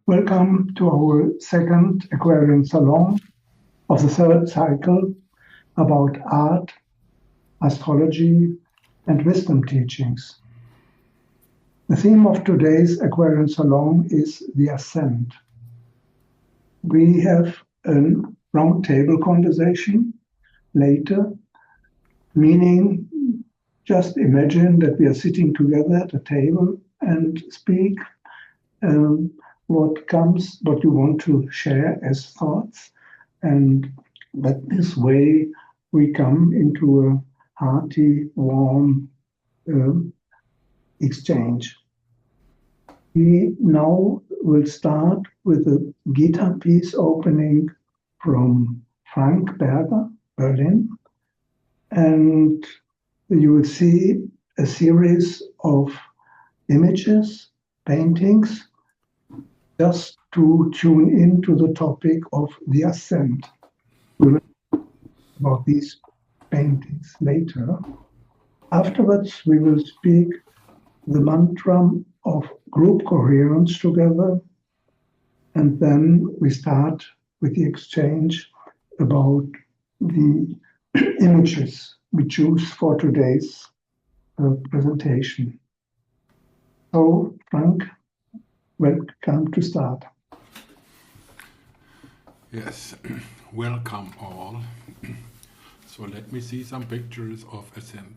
Welcome to our second Aquarian Salon of the third cycle about art, astrology, and wisdom teachings. The theme of today's Aquarian Salon is the Ascent. We have a round-table conversation later, meaning just imagine that we are sitting together at a table and speak what you want to share as thoughts, and that this way we come into a hearty, warm exchange. We now will start with a guitar piece opening from Frank Berger, Berlin, and you will see a series of images, paintings, just to tune into the topic of the Ascent. We will talk about these paintings later. Afterwards, we will speak the mantra of group coherence together, and then we start with the exchange about the images we choose for today's presentation. So, Frank, welcome to start. Yes, welcome all. So let me see some pictures of Ascent.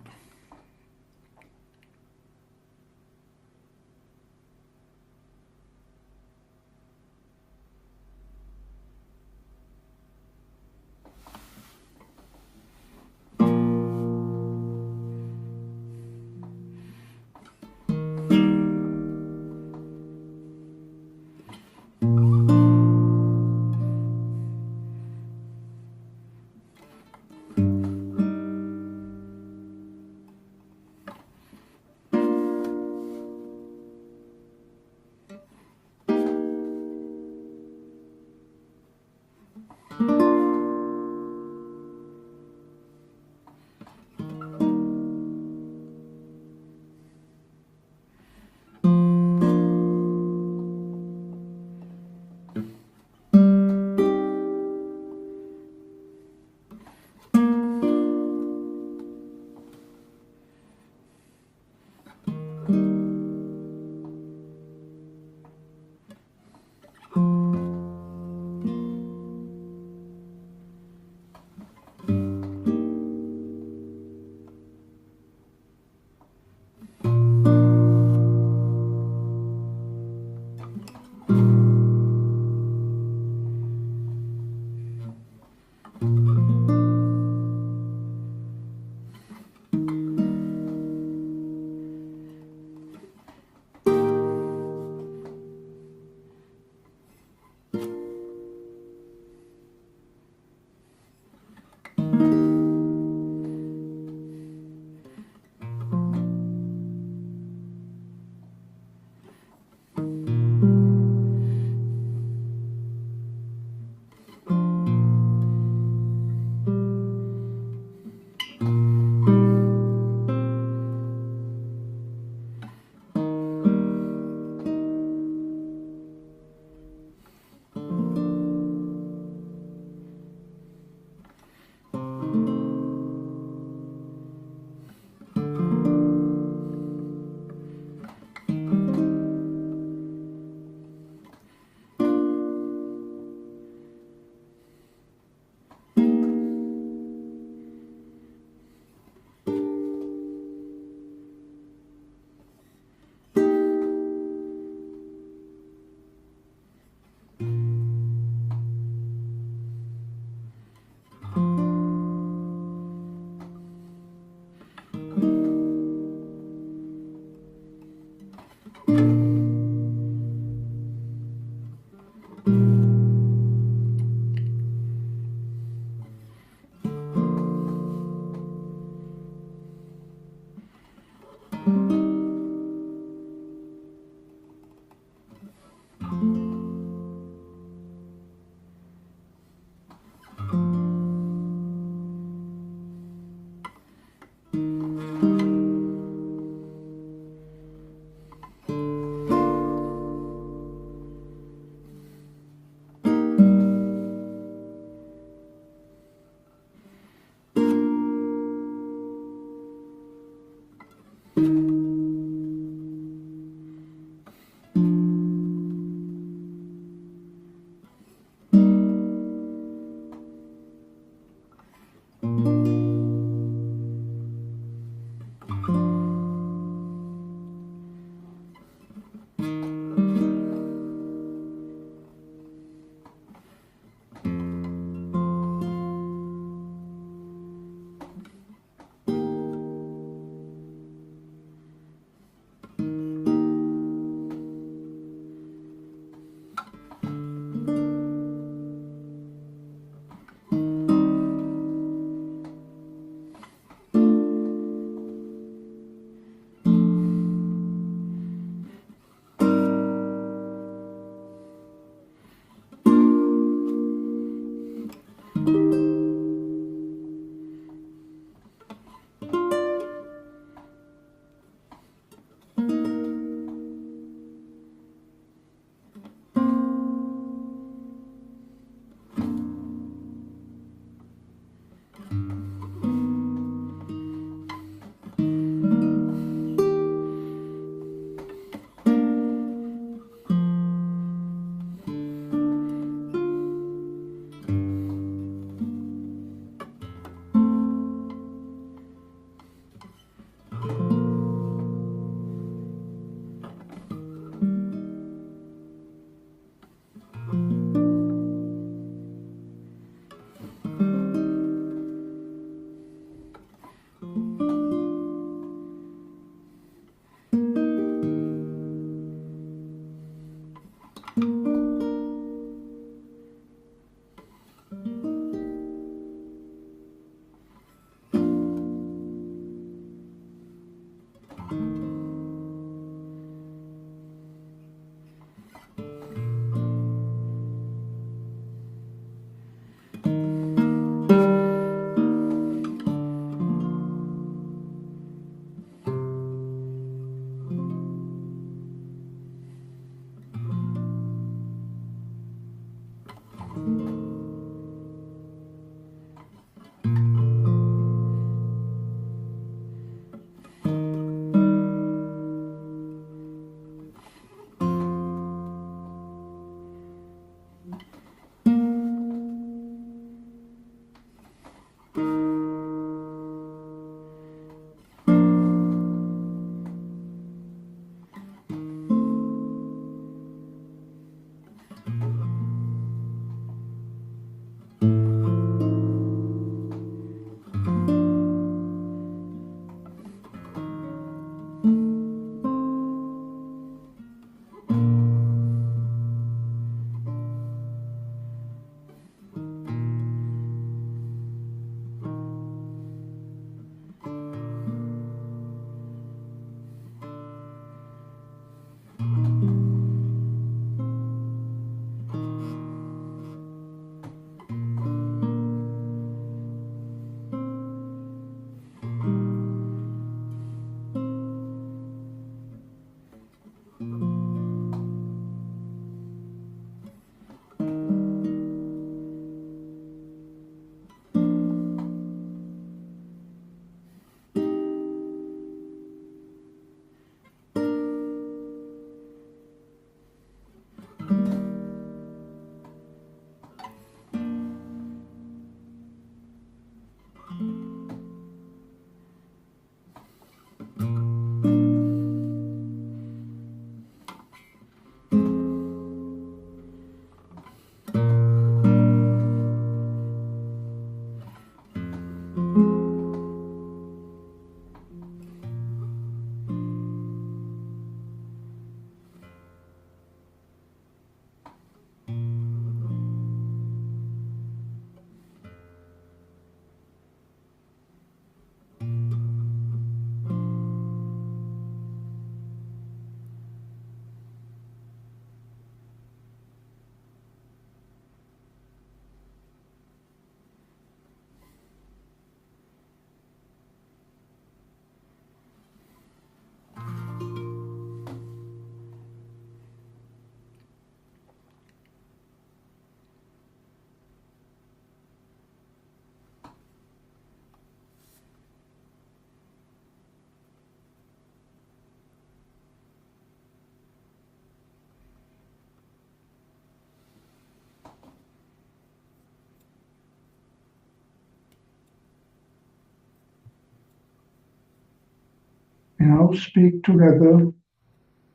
We now speak together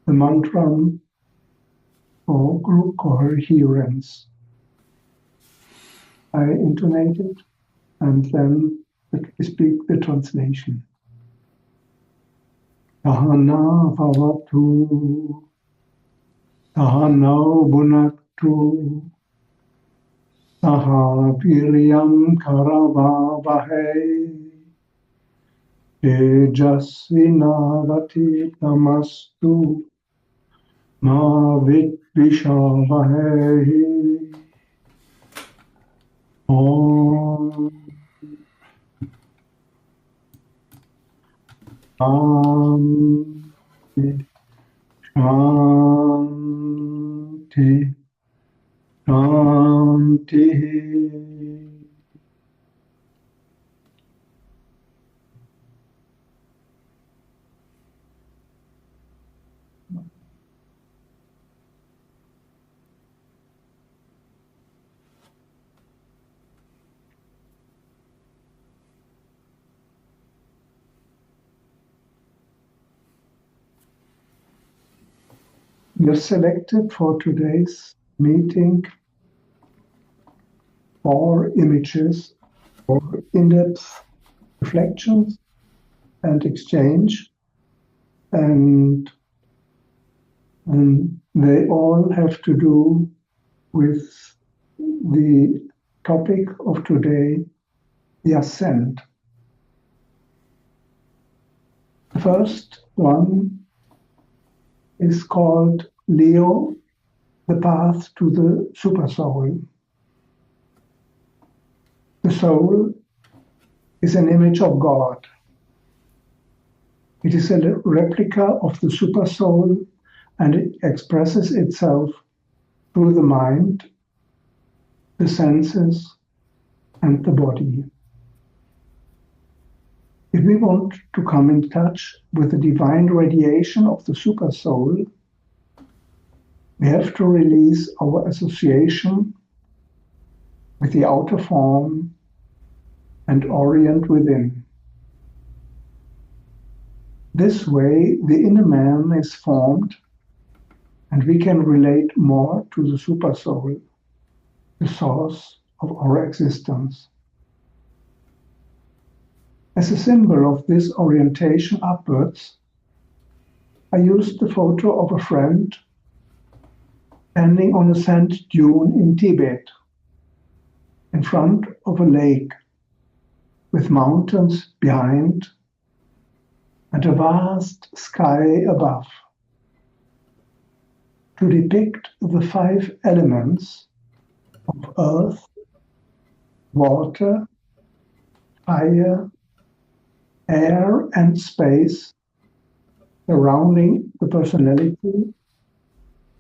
the mantra for group coherence. I intonate it, and then we speak the translation. Sahana bhavatu, sahana bhunaktu, saha viryam karavavahe, tejasvinavati namastu, ma vidvishavahe. Om Shanti, Shanti, Shanti. We have selected for today's meeting 4 images for in-depth reflections and exchange, and they all have to do with the topic of today, the Ascent. The first one is called Leo, the path to the Supersoul. The soul is an image of God. It is a replica of the Supersoul, and it expresses itself through the mind, the senses, and the body. If we want to come in touch with the divine radiation of the Supersoul, we have to release our association with the outer form and orient within. This way, the inner man is formed, and we can relate more to the Supersoul, the source of our existence. As a symbol of this orientation upwards, I used the photo of a friend standing on a sand dune in Tibet, in front of a lake, with mountains behind and a vast sky above, to depict the 5 elements of earth, water, fire, air, and space surrounding the personality.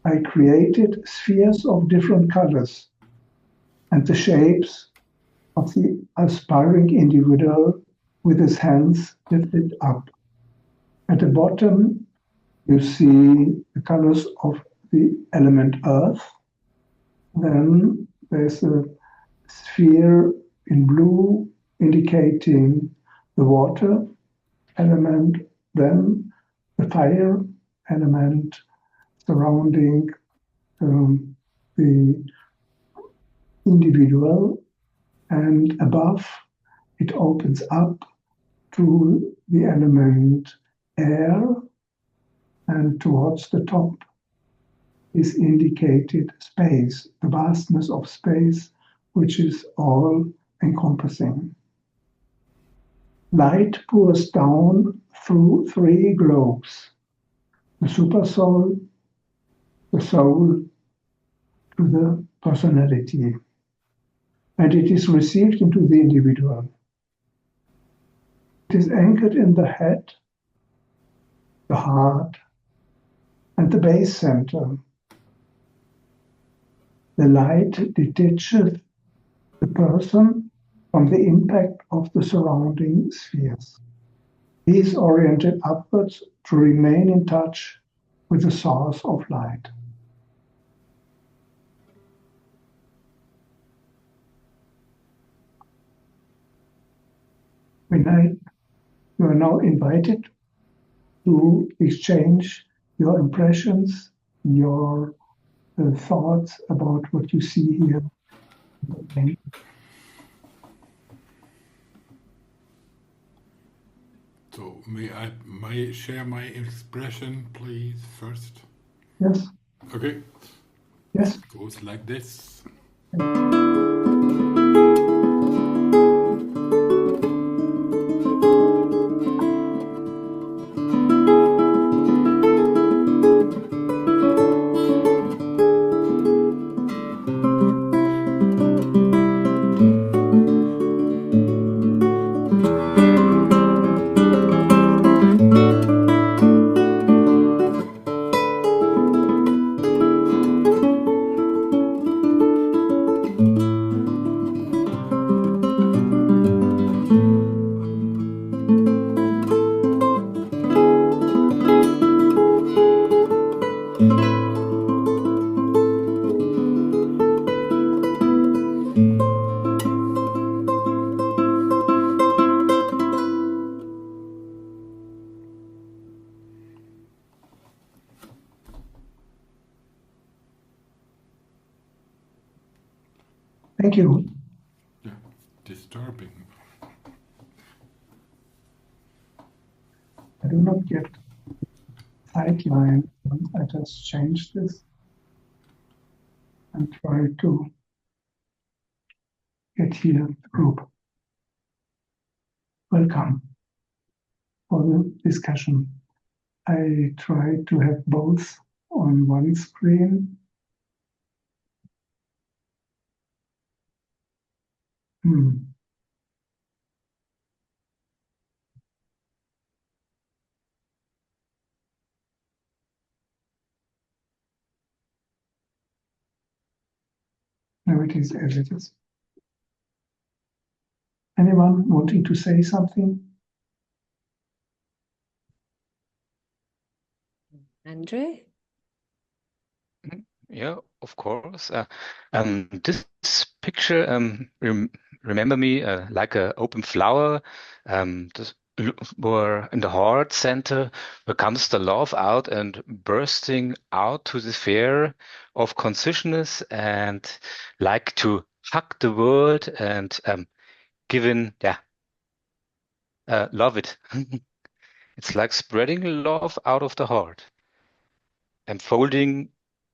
I created spheres of different colors and the shapes of the aspiring individual with his hands lifted up. At the bottom, you see the colors of the element earth. Then there's a sphere in blue indicating the water element, then the fire element surrounding the individual, and above it opens up to the element air, and towards the top is indicated space, the vastness of space, which is all encompassing. Light pours down through 3 globes: the Supersoul, the soul, to the personality, and it is received into the individual. It is anchored in the head, the heart, and the base center. The light detaches the person from the impact of the surrounding spheres. He is oriented upwards to remain in touch with the source of light. You are now invited to exchange your impressions, your thoughts about what you see here. So may I share my expression, please, first? Yes. Okay. Yes. It goes like this. Thank you. Yeah, disturbing. I do not get sideline. I just change this and try to get here the group. Welcome for the discussion. I try to have both on one screen. Now it is as it is. Anyone wanting to say something? Andre? Yeah, of course. This picture remember me like an open flower. Where in the heart center where comes the love out and bursting out to the sphere of consciousness and like to hug the world and giving, love it. It's like spreading love out of the heart and folding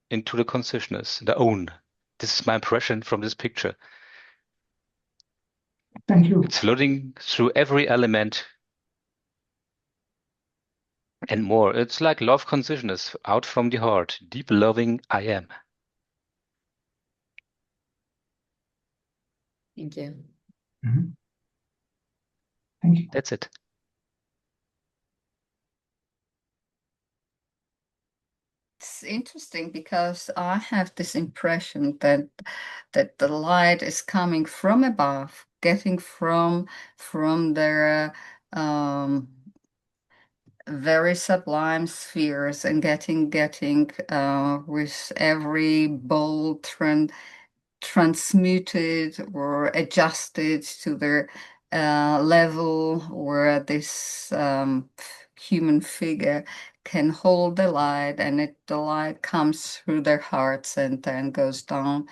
into the consciousness, the own. This is my impression from this picture. Thank you. It's floating through every element and more. It's like love consciousness out from the heart, deep loving I am. Thank you. Mm-hmm. Thank you. That's it. It's interesting because I have this impression that the light is coming from above, getting from their very sublime spheres and getting with every bolt transmuted or adjusted to their level where this human figure can hold the light, and the light comes through their hearts and then goes down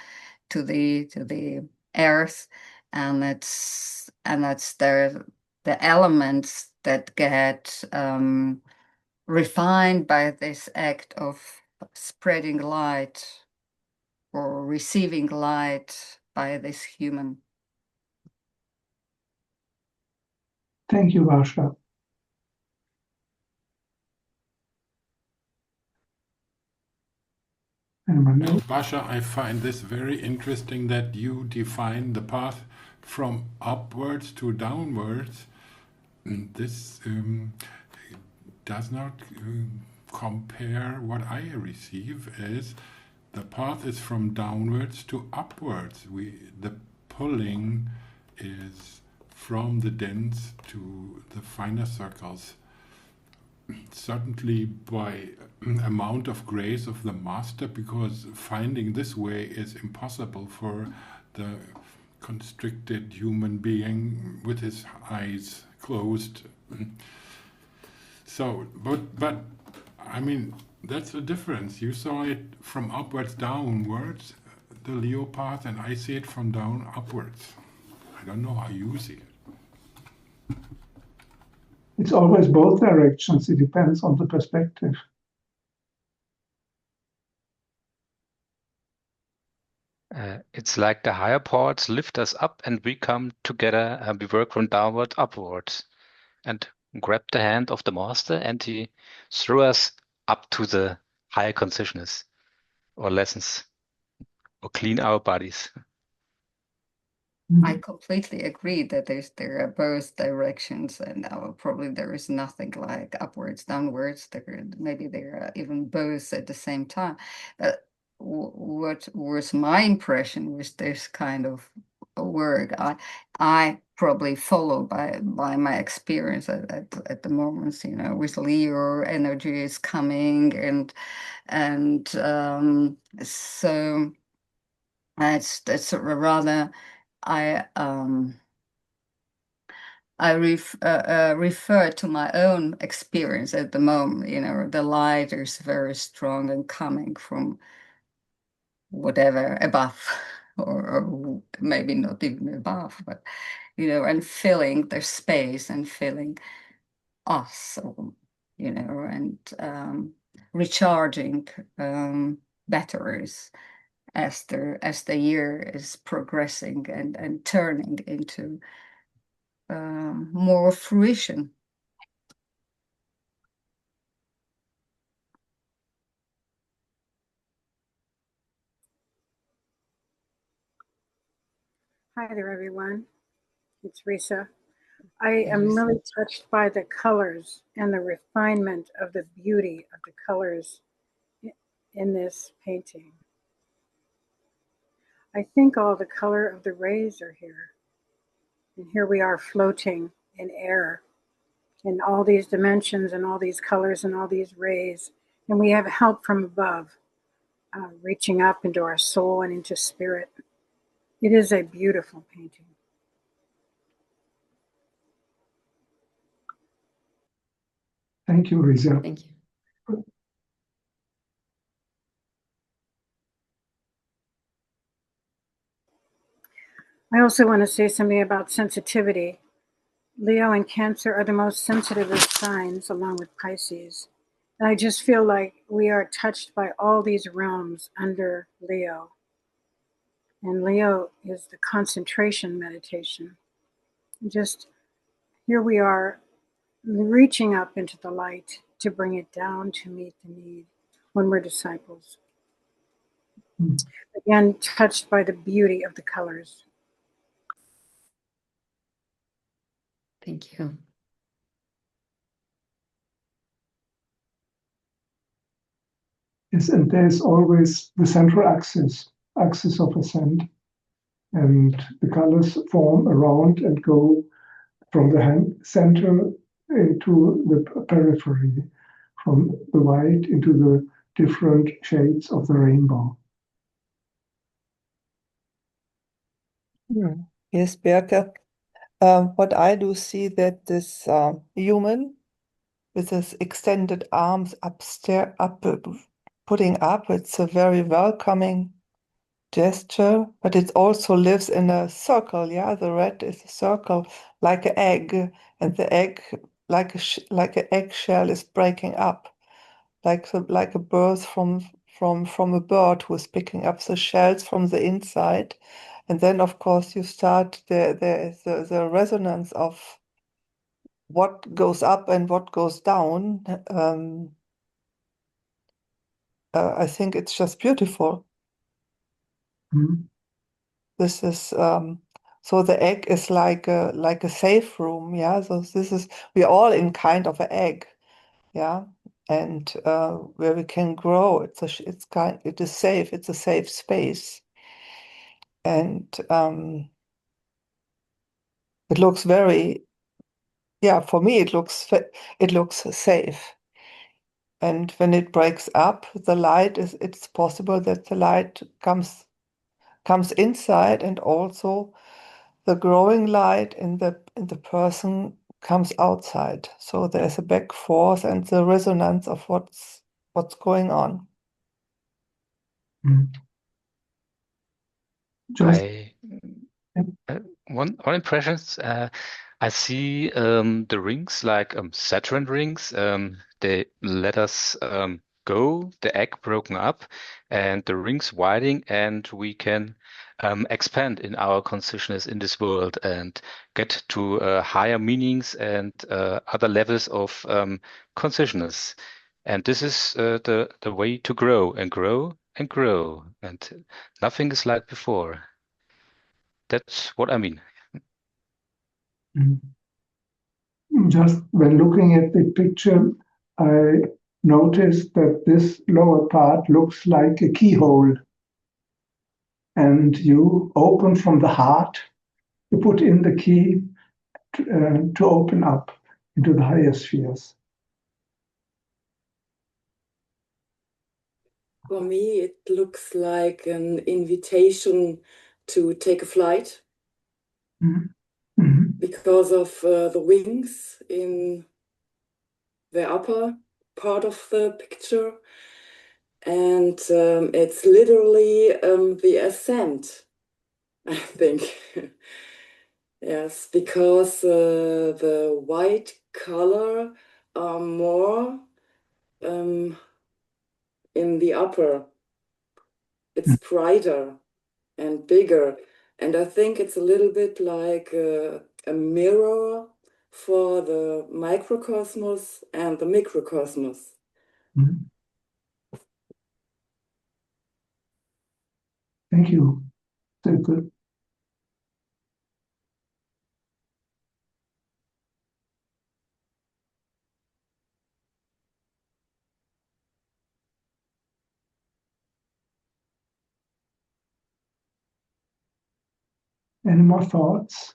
to the earth, and that's the elements that get refined by this act of spreading light or receiving light by this human. Thank you, Varsha. Anyone else? Basha, I find this very interesting that you define the path from upwards to downwards. This does not compare what I receive as the path is from downwards to upwards. The pulling is from the dense to the finer circles. Certainly by amount of grace of the master, because finding this way is impossible for the constricted human being with his eyes closed. So, but I mean, that's the difference. You saw it from upwards downwards, the Leo path, and I see it from down upwards. I don't know how you see it. It's always both directions. It depends on the perspective. It's like the higher parts lift us up and we come together and we work from downward upwards and grab the hand of the master and he threw us up to the higher consciousness or lessons or clean our bodies. I completely agree that there are both directions, and probably there is nothing like upwards, downwards. Maybe there are even both at the same time. But what was my impression with this kind of work? I probably follow by my experience at the moment. You know, with Leo, energy is coming, and so that's rather. I refer to my own experience at the moment. You know, the light is very strong and coming from whatever above, or maybe not even above, but you know, and filling the space and filling us, you know, and recharging batteries as the year is progressing and turning into more fruition. Hi there, everyone. It's Risa. I am really touched by the colors and the refinement of the beauty of the colors in this painting. I think all the color of the rays are here. And here we are floating in air in all these dimensions and all these colors and all these rays. And we have help from above, reaching up into our soul and into spirit. It is a beautiful painting. Thank you, Risa. Thank you. I also want to say something about sensitivity. Leo and Cancer are the most sensitive of signs, along with Pisces. And I just feel like we are touched by all these realms under Leo. And Leo is the concentration meditation. Just here we are reaching up into the light to bring it down to meet the need when we're disciples. Again, touched by the beauty of the colors. Thank you. Yes, and there's always the central axis of ascent, and the colors form around and go from the center into the periphery, from the white into the different shades of the rainbow. Yes, Berke. What I do see that this human with his extended arms putting up, it's a very welcoming gesture, but it also lives in a circle. Yeah, the red is a circle, like an egg, and the egg, like an eggshell, is breaking up, like a birth from a bird who is picking up the shells from the inside, and then of course you start the resonance of what goes up and what goes down. I think it's just beautiful. This is so the egg is like a safe room, yeah. So we're all in kind of an egg, yeah, and where we can grow. It is safe. It's a safe space, and it looks very, yeah. For me, it looks safe. And when it breaks up, it's possible that the light comes inside, and also the growing light in the person comes outside. So there's a back force and the resonance of what's going on. Just one impressions. I see the rings like Saturn rings. They let us go, the egg broken up, and the rings widening, and we can expand in our consciousness in this world and get to higher meanings and other levels of consciousness. And this is the way to grow and grow and grow, and nothing is like before. That's what I mean. Just when looking at the picture, I noticed that this lower part looks like a keyhole. And you open from the heart, you put in the key to open up into the higher spheres. For me, it looks like an invitation to take a flight because of the wings in the upper part of the picture. And it's literally the ascent, I think. Yes, because the white color are more in the upper. It's brighter and bigger. And I think it's a little bit like a mirror for the microcosmos and the microcosmos. Thank you. So good. Any more thoughts?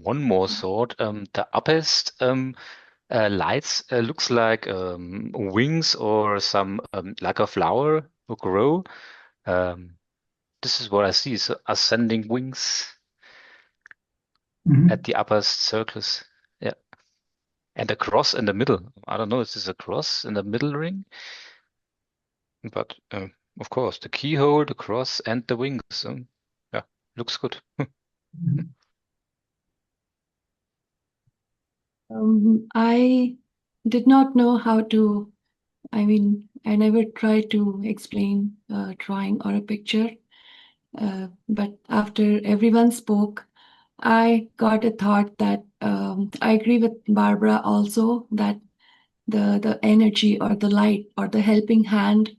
One more thought. The uppest lights looks like wings or some like a flower will grow. This is what I see. So ascending wings at the uppest circles. Yeah. And a cross in the middle. I don't know, is this a cross in the middle ring? But of course, the keyhole, the cross, and the wings. Yeah, looks good. I did not know how to, I never tried to explain a drawing or a picture. But after everyone spoke, I got a thought that I agree with Barbara also that the energy or the light or the helping hand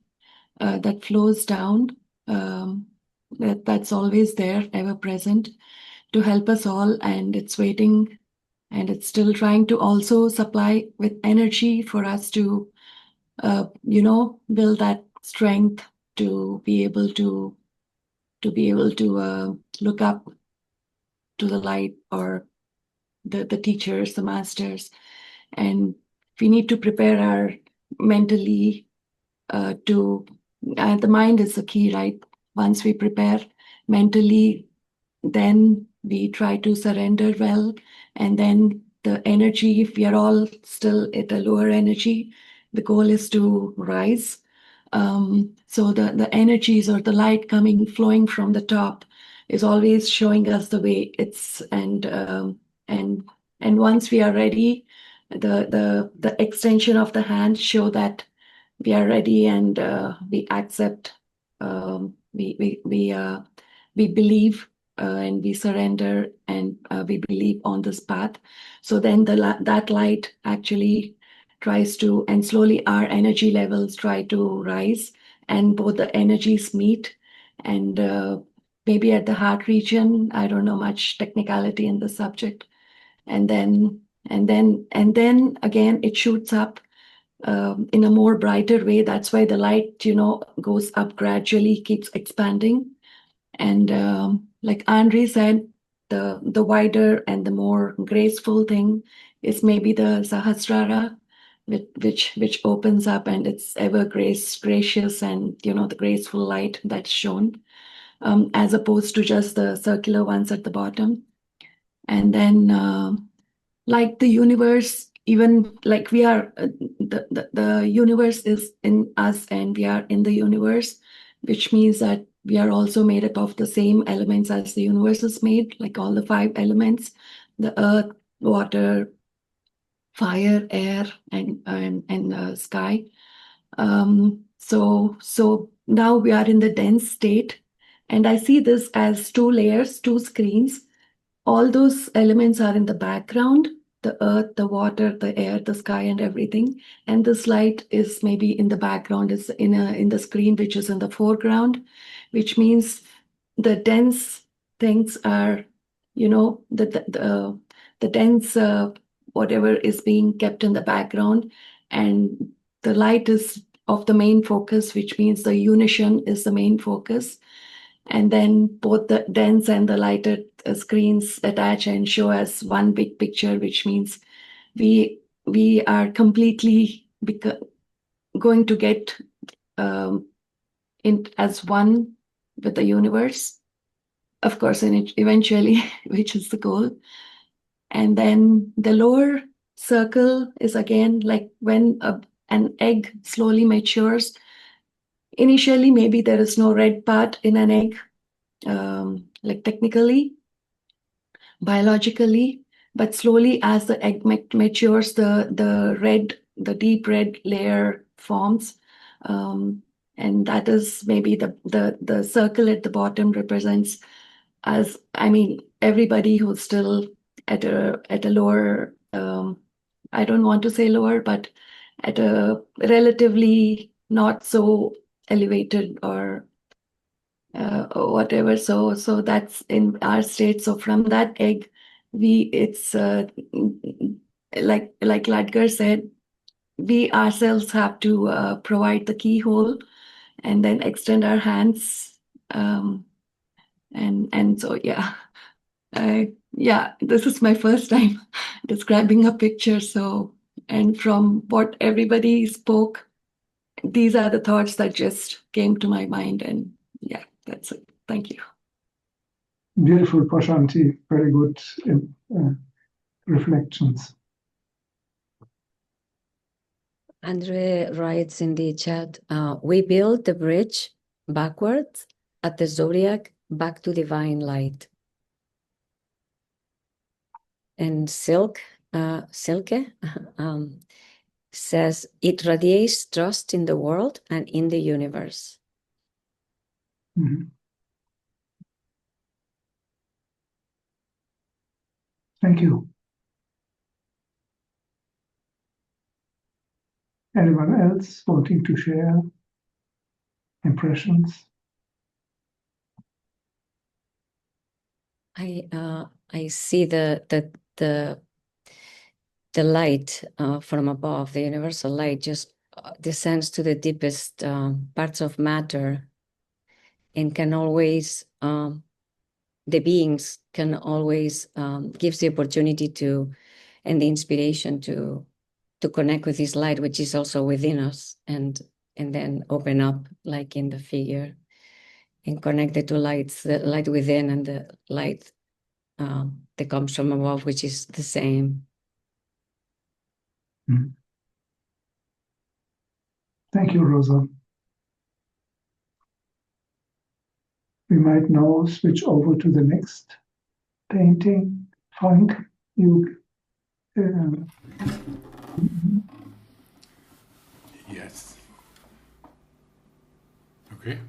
that flows down, that's always there, ever present, to help us all, and it's waiting, and it's still trying to also supply with energy for us to, build that strength to be able to look up to the light or the teachers, the masters, and we need to prepare our mentally the mind is the key, right? Once we prepare mentally, then we try to surrender well, and then the energy, if we are all still at a lower energy, the goal is to rise. So the energies or the light flowing from the top is always showing us the way. And once we are ready, the extension of the hand show that we are ready, and we accept, we believe, and we surrender, and we believe on this path. So then that light actually tries to, and slowly our energy levels try to rise, and both the energies meet, and maybe at the heart region, I don't know much technicality in the subject, and then again it shoots up in a more brighter way. That's why the light, goes up gradually, keeps expanding. And like Andre said, the wider and the more graceful thing is maybe the Sahasrara, which opens up, and it's ever gracious, and the graceful light that's shown. as opposed to just the circular ones at the bottom. And then like the universe, even like we are, the universe is in us and we are in the universe, which means that we are also made up of the same elements as the universe is made, like all the 5 elements, the earth, water, fire, air, and sky. So now we are in the dense state, and I see this as 2 layers, 2 screens. All those elements are in the background, the earth, the water, the air, the sky, and everything. And this light is maybe in the background, is in the screen, which is in the foreground, which means the dense things are, the dense whatever is being kept in the background, and the light is of the main focus, which means the unison is the main focus. And then both the dense and the lighted screens attach and show us one big picture, which means we are completely going to get in as one with the universe, of course, and eventually, which is the goal. And then the lower circle is again like when an egg slowly matures. Initially, maybe there is no red part in an egg, like technically, biologically, but slowly as the egg matures, the deep red layer forms, and that is maybe the circle at the bottom represents as, I mean, everybody who's still at a lower, I don't want to say lower, but at a relatively not so elevated or whatever. So that's in our state. So from that egg, it's like Ladgar said, we ourselves have to provide the keyhole and then extend our hands. And so this is my first time describing a picture. So, and from what everybody spoke, these are the thoughts that just came to my mind, and yeah, that's it. Thank you. Beautiful, Prashanti. Very good reflections. Andre writes in the chat, we build the bridge backwards at the zodiac back to divine light. And Silke says, it radiates trust in the world and in the universe. Mm-hmm. Thank you. Anyone else wanting to share impressions? I see the light from above, the universal light just descends to the deepest parts of matter, and can always, the beings can always gives the opportunity to, and the inspiration to connect with this light, which is also within us, and then open up, like in the figure, and connect the two lights, the light within and the light that comes from above, which is the same. Mm-hmm. Thank you, Rosa. We might now switch over to the next painting. Frank, you... Yes. Okay.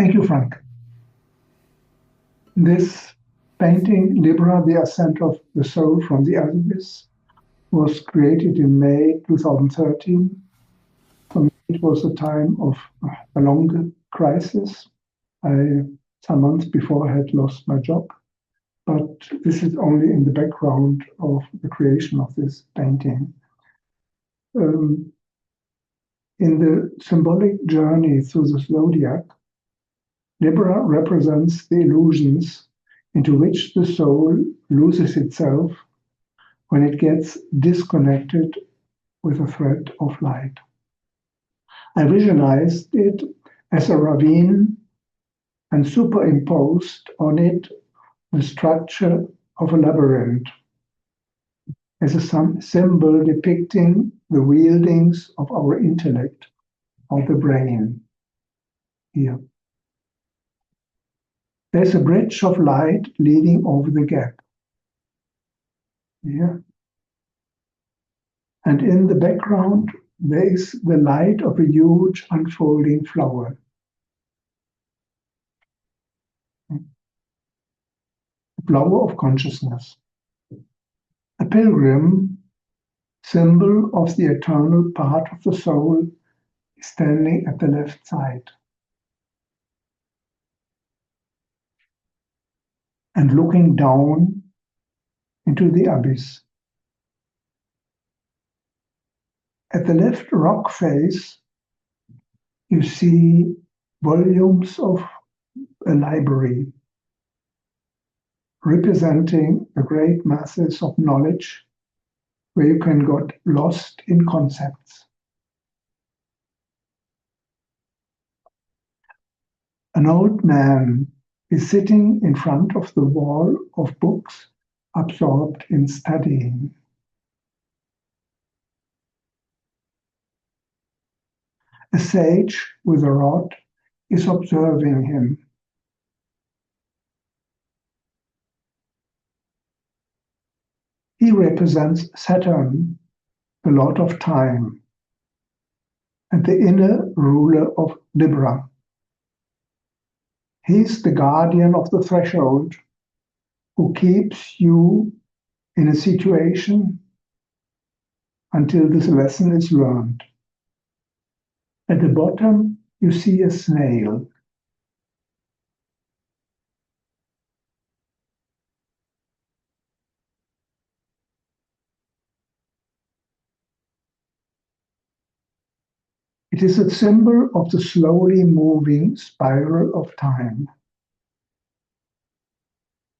Thank you, Frank. This painting, Libra, the Ascent of the Soul from the Abyss, was created in May 2013. For me, it was a time of a long crisis. Some months before, I had lost my job, but this is only in the background of the creation of this painting. In the symbolic journey through the zodiac, Libra represents the illusions into which the soul loses itself when it gets disconnected with a thread of light. I visualized it as a ravine and superimposed on it the structure of a labyrinth, as a symbol depicting the wieldings of our intellect, of the brain. Here. There's a bridge of light leading over the gap. Here. And in the background, there is the light of a huge unfolding flower. The flower of consciousness. A pilgrim, symbol of the eternal part of the soul, is standing at the left side. And looking down into the abyss. At the left rock face, you see volumes of a library representing the great masses of knowledge where you can get lost in concepts. An old man is sitting in front of the wall of books, absorbed in studying. A sage with a rod is observing him. He represents Saturn, the Lord of Time, and the inner ruler of Libra. He's the guardian of the threshold who keeps you in a situation until this lesson is learned. At the bottom, you see a snail. It is a symbol of the slowly moving spiral of time.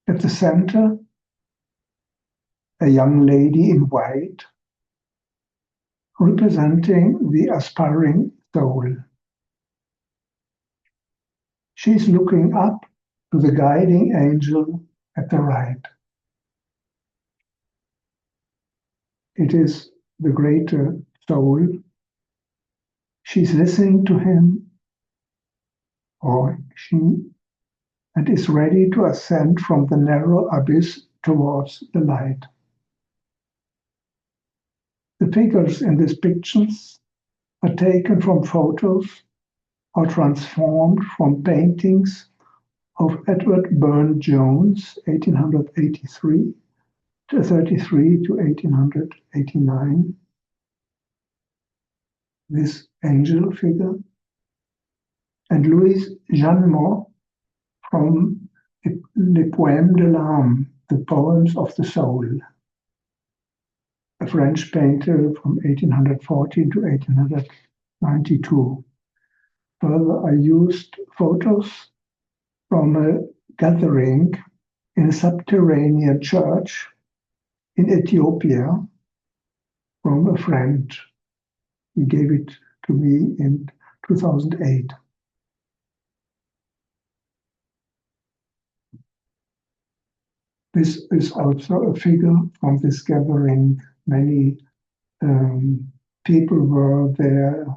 At the center, a young lady in white, representing the aspiring soul. She's looking up to the guiding angel at the right. It is the greater soul. She's listening to him, or she, and is ready to ascend from the narrow abyss towards the light. The figures in these pictures are taken from photos or transformed from paintings of Edward Burne-Jones, 1883 to 1889. This angel figure, and Louis Jeannemot from Les Poèmes de l'âme, the Poems of the Soul, a French painter from 1814 to 1892. Further, I used photos from a gathering in a subterranean church in Ethiopia from a friend. He gave it to me in 2008. This is also a figure from this gathering. Many people were there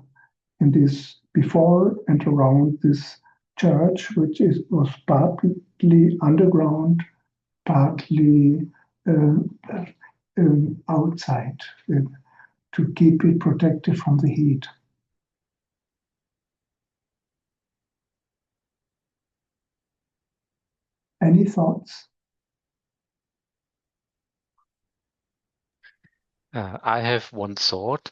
in this before and around this church, which was partly underground, partly outside, to keep it protected from the heat. Any thoughts? I have one thought.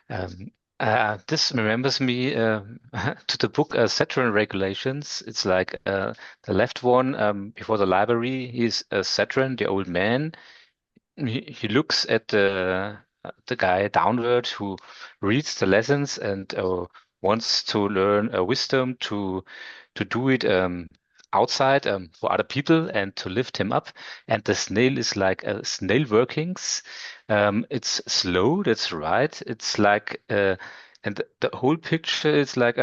This remembers me to the book Saturn Regulations. It's like the left one before the library is Saturn, the old man. He looks at the guy downward who reads the lessons and wants to learn wisdom to do it outside for other people and to lift him up. And the snail is like snail workings. It's slow, that's right. It's like and the whole picture is like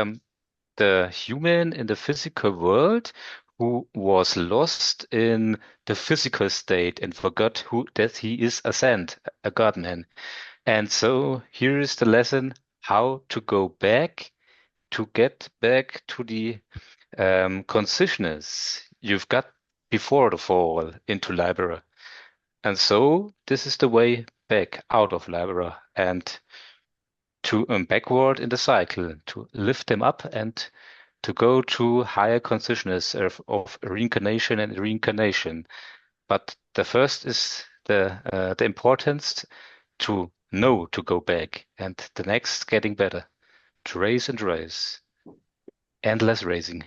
the human in the physical world who was lost in the physical state and forgot that he is Ascent, a God-man. And so here is the lesson how to go back, to get back to the consciousness you've got before the fall into Libra. And so this is the way back out of Libra and to backward in the cycle, to lift them up and to go to higher consciousness of reincarnation and reincarnation. But the first is the importance to know to go back, and the next getting better, to raise and raise, endless raising.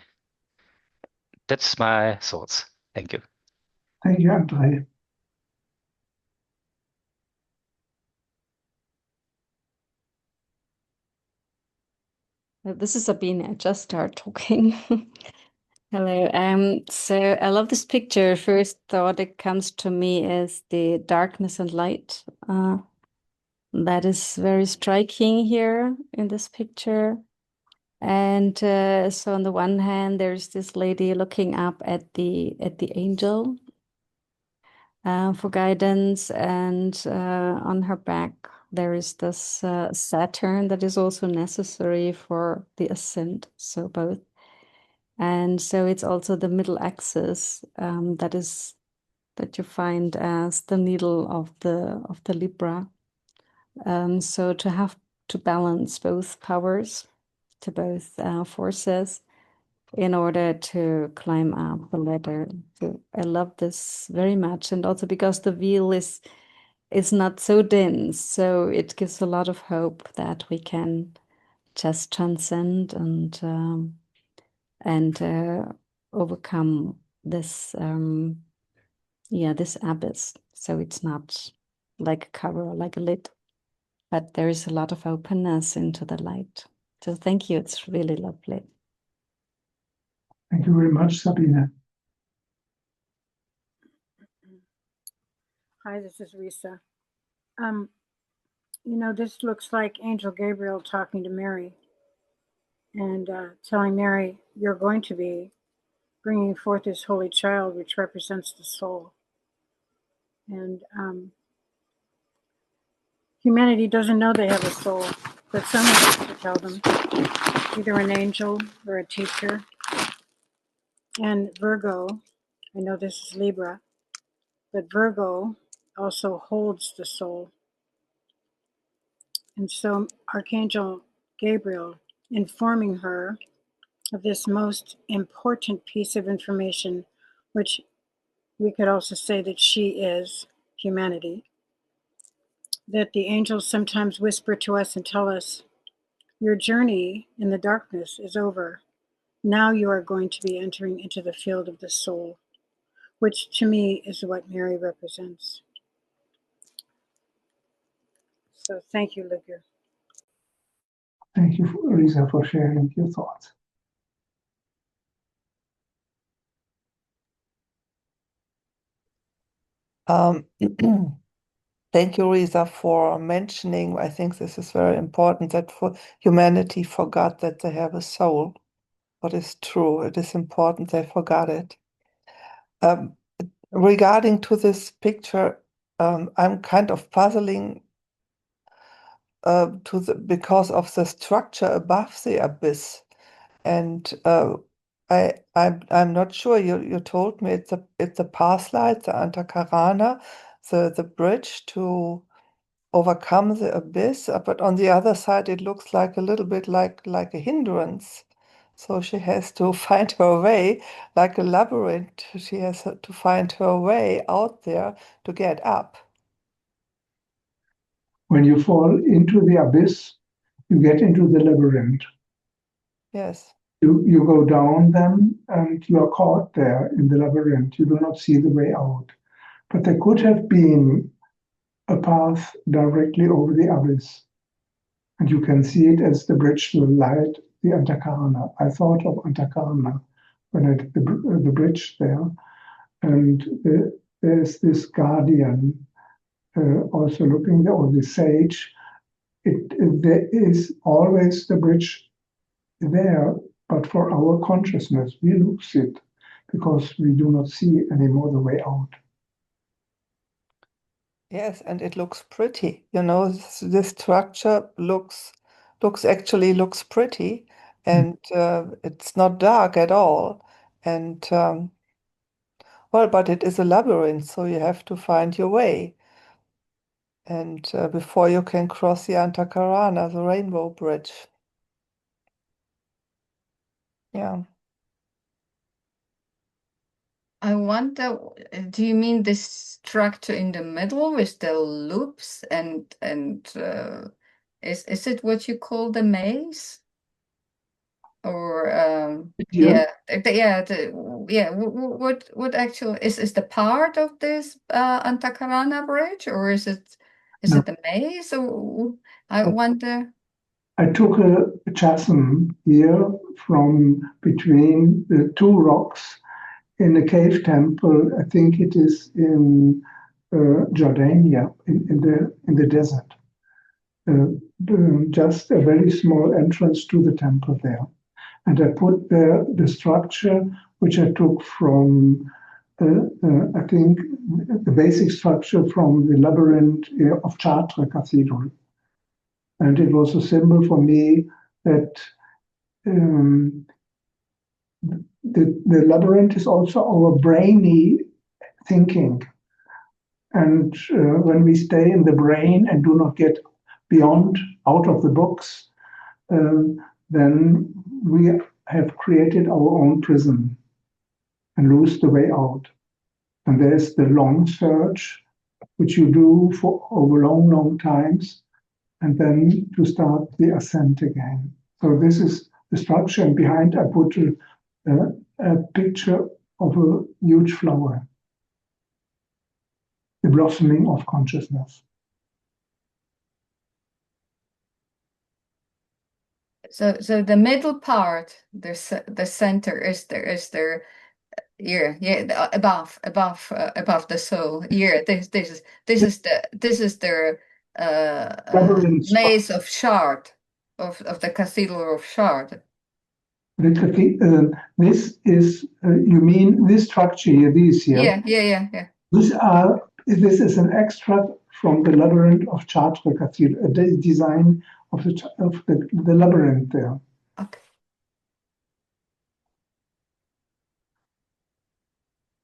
That's my thoughts. Thank you. Thank you, Andre. This is Sabine. I just start talking. Hello. So I love this picture. First thought that comes to me is the darkness and light. That is very striking here in this picture. And so on the one hand, there's this lady looking up at the angel for guidance, and on her back there is this Saturn that is also necessary for the ascent. So both, and so it's also the middle axis that you find as the needle of the Libra. So to have to balance both powers, to both forces, in order to climb up the ladder. So I love this very much, and also because the wheel is not so dense, so it gives a lot of hope that we can just transcend and overcome this this abyss. So it's not like a cover, like a lid, but there is a lot of openness into the light. So thank you. It's really lovely. Thank you very much, Sabine. Hi, this is Risa. This looks like Angel Gabriel talking to Mary and telling Mary, you're going to be bringing forth this holy child, which represents the soul. And humanity doesn't know they have a soul, but someone has to tell them, either an angel or a teacher. And Virgo, I know this is Libra, but Virgo also holds the soul. And so Archangel Gabriel informing her of this most important piece of information, which we could also say that she is humanity, that the angels sometimes whisper to us and tell us, your journey in the darkness is over. Now you are going to be entering into the field of the soul, which to me is what Mary represents. So thank you, Ludger. Thank you, Risa, for sharing your thoughts. Thank you, Risa, for mentioning. I think this is very important that for humanity forgot that they have a soul. What is true? It is important they forgot it. Regarding to this picture, I'm kind of puzzling because of the structure above the abyss, and I'm not sure. You told me it's a path light, the Antakarana, the bridge to overcome the abyss, but on the other side it looks like a little bit like a hindrance. So she has to find her way like a labyrinth. She has to find her way out there to get up. When you fall into the abyss, you get into the labyrinth. Yes. You go down then, and you are caught there in the labyrinth. You do not see the way out. But there could have been a path directly over the abyss. And you can see it as the bridge to the light, the Antakarana. I thought of Antakarana when I did the bridge there. And there's this guardian also looking there, or the sage. There is always the bridge there, but for our consciousness, we lose it because we do not see anymore the way out. Yes, and it looks pretty. You know, this structure looks pretty, and it's not dark at all. And well, but it is a labyrinth, so you have to find your way. And before you can cross the Antakarana, the Rainbow Bridge. Yeah. I wonder, do you mean this structure in the middle with the loops and is it what you call the maze? Or what actually is the part of this Antakarana bridge, or is it No. the maze? Or I wonder. I took a chasm here from between the two rocks in a cave temple. I think it is in Jordania, in the desert. Just a very small entrance to the temple there. And I put there the structure which I took from, I think, the basic structure from the labyrinth of Chartres Cathedral. And it was a symbol for me that the labyrinth is also our brainy thinking. And when we stay in the brain and do not get beyond, out of the books, then we have created our own prison and lose the way out. And there's the long search, which you do for over long, long times, and then to start the ascent again. So this is the structure, and behind I put a picture of a huge flower, the blossoming of consciousness. So the middle part, the center is there. Above the soul. Here, this is the maze of Shard, of the Cathedral of Shard. This is, you mean this structure here, these here? Yeah. This is an extract from the labyrinth of Chartres Cathedral, a design of the labyrinth there. Okay.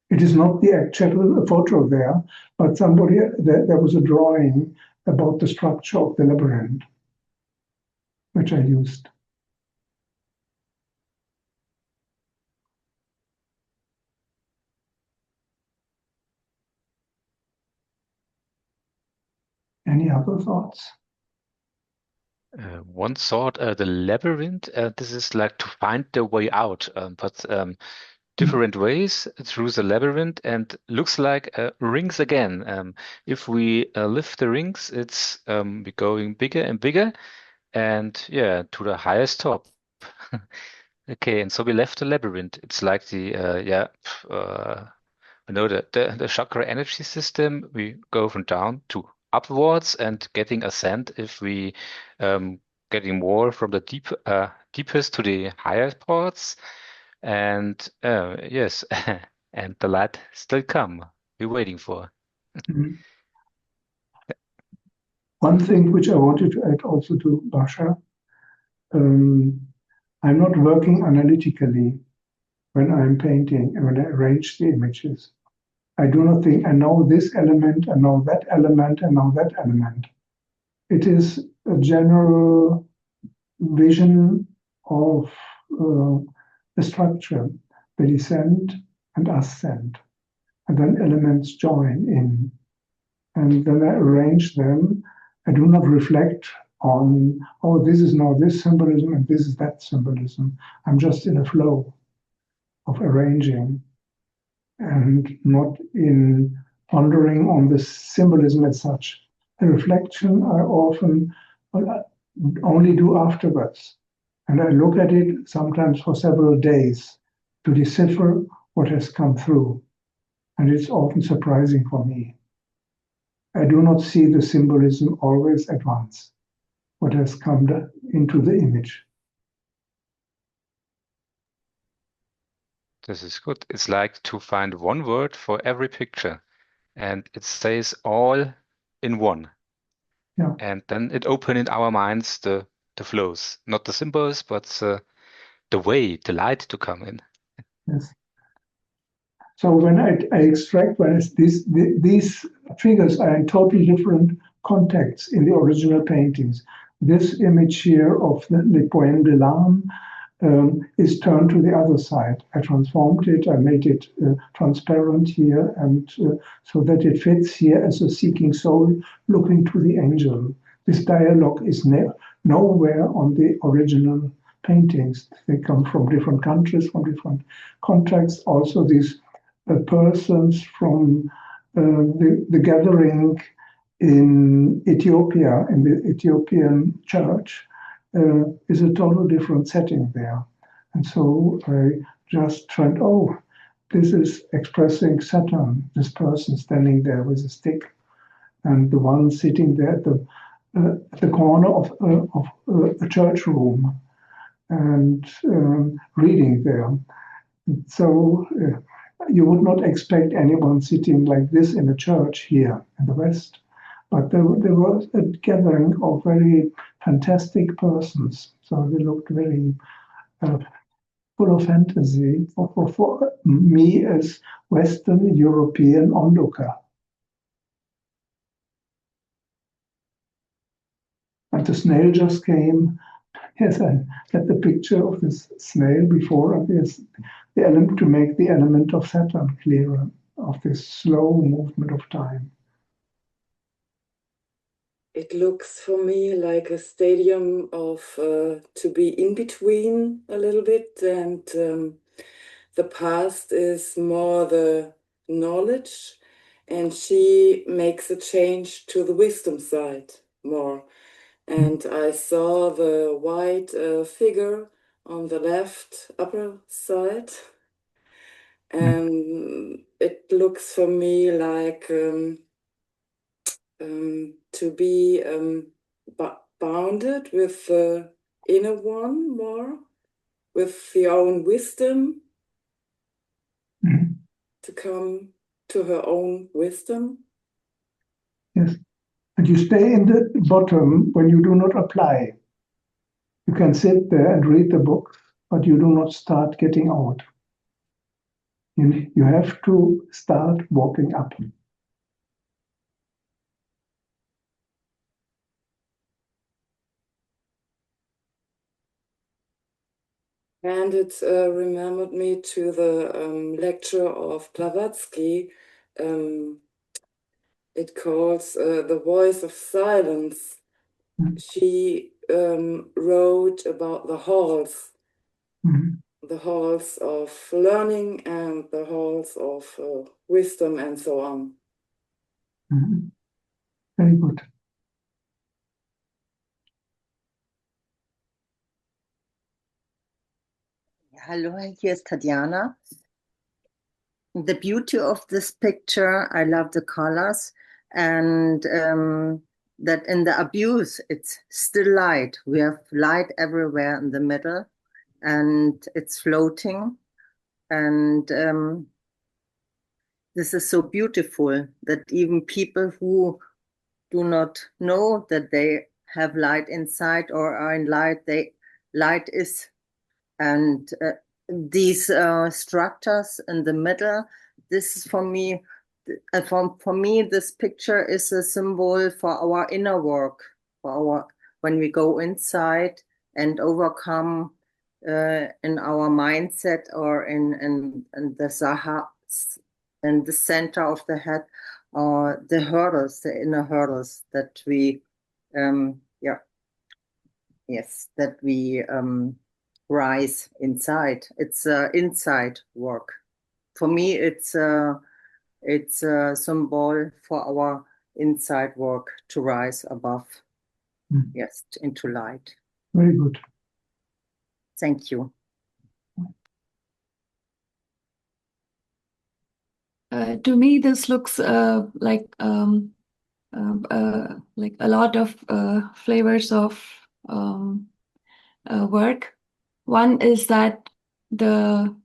It is not the actual photo there, but there was a drawing about the structure of the labyrinth, which I used. Any other thoughts? One thought, the labyrinth, this is like to find the way out, but different ways through the labyrinth, and looks like rings again. If we lift the rings, it's going bigger and bigger, and yeah, to the highest top. Okay, and so we left the labyrinth. It's like the the chakra energy system. We go from down to upwards and getting ascent if we getting more from the deepest to the higher parts. And yes, and the light still come. We're waiting for. Mm-hmm. One thing which I wanted to add also to Basha, I'm not working analytically when I'm painting and when I arrange the images. I do not think I know this element, I know that element, I know that element. It is a general vision of the structure, the descent and ascent, and then elements join in. And then I arrange them. I do not reflect on, oh, this is now this symbolism and this is that symbolism. I'm just in a flow of arranging and not in pondering on the symbolism as such. The reflection I often only do afterwards. And I look at it sometimes for several days to decipher what has come through. And it's often surprising for me. I do not see the symbolism always at once, what has come into the image. This is good. It's like to find one word for every picture, and it stays all in one. Yeah. And then it opens in our minds the flows, not the symbols, but the way, the light to come in. Yes. So when I extract, these figures are in totally different contexts in the original paintings. This image here of the Poème de l'âme is turned to the other side. I transformed it, I made it transparent here, and so that it fits here as a seeking soul looking to the angel. This dialogue is nowhere on the original paintings. They come from different countries, from different contexts. Also, these persons from the gathering in Ethiopia, in the Ethiopian church, is a total different setting there. And so I just tried, oh, this is expressing Saturn, this person standing there with a stick, and the one sitting there at the corner of a church room and reading there. So you would not expect anyone sitting like this in a church here in the West. But there was a gathering of very fantastic persons. So they looked very full of fantasy for me as Western European onlooker. And the snail just came. Yes, I had the picture of this snail before, and yes, the element to make the element of Saturn clearer, of this slow movement of time. It looks for me like a stadium of to be in between a little bit, and the past is more the knowledge, and she makes a change to the wisdom side more. And I saw the white figure on the left upper side, and it looks for me like to be bounded with the inner one more, with the own wisdom, to come to her own wisdom. Yes, and you stay in the bottom when you do not apply. You can sit there and read the books, but you do not start getting out. You have to start walking up. And it remembered me to the lecture of Blavatsky. It calls The Voice of Silence. She wrote about the halls, the halls of learning and the halls of wisdom and so on. Very good. Hallo, hier ist Tatjana. The beauty of this picture, I love the colors, and that in the abuse, it's still light. We have light everywhere in the middle, and it's floating. And this is so beautiful that even people who do not know that they have light inside or are in light, light is. And these structures in the middle, this is for me, for me, this picture is a symbol for our inner work, for our when we go inside and overcome in our mindset or in the Saha, in the center of the head, or the hurdles, the inner hurdles that we, that we rise inside. It's inside work. For me, it's a symbol for our inside work to rise above, into light. Very good. Thank you. To me, this looks like a lot of flavors of work. One is that the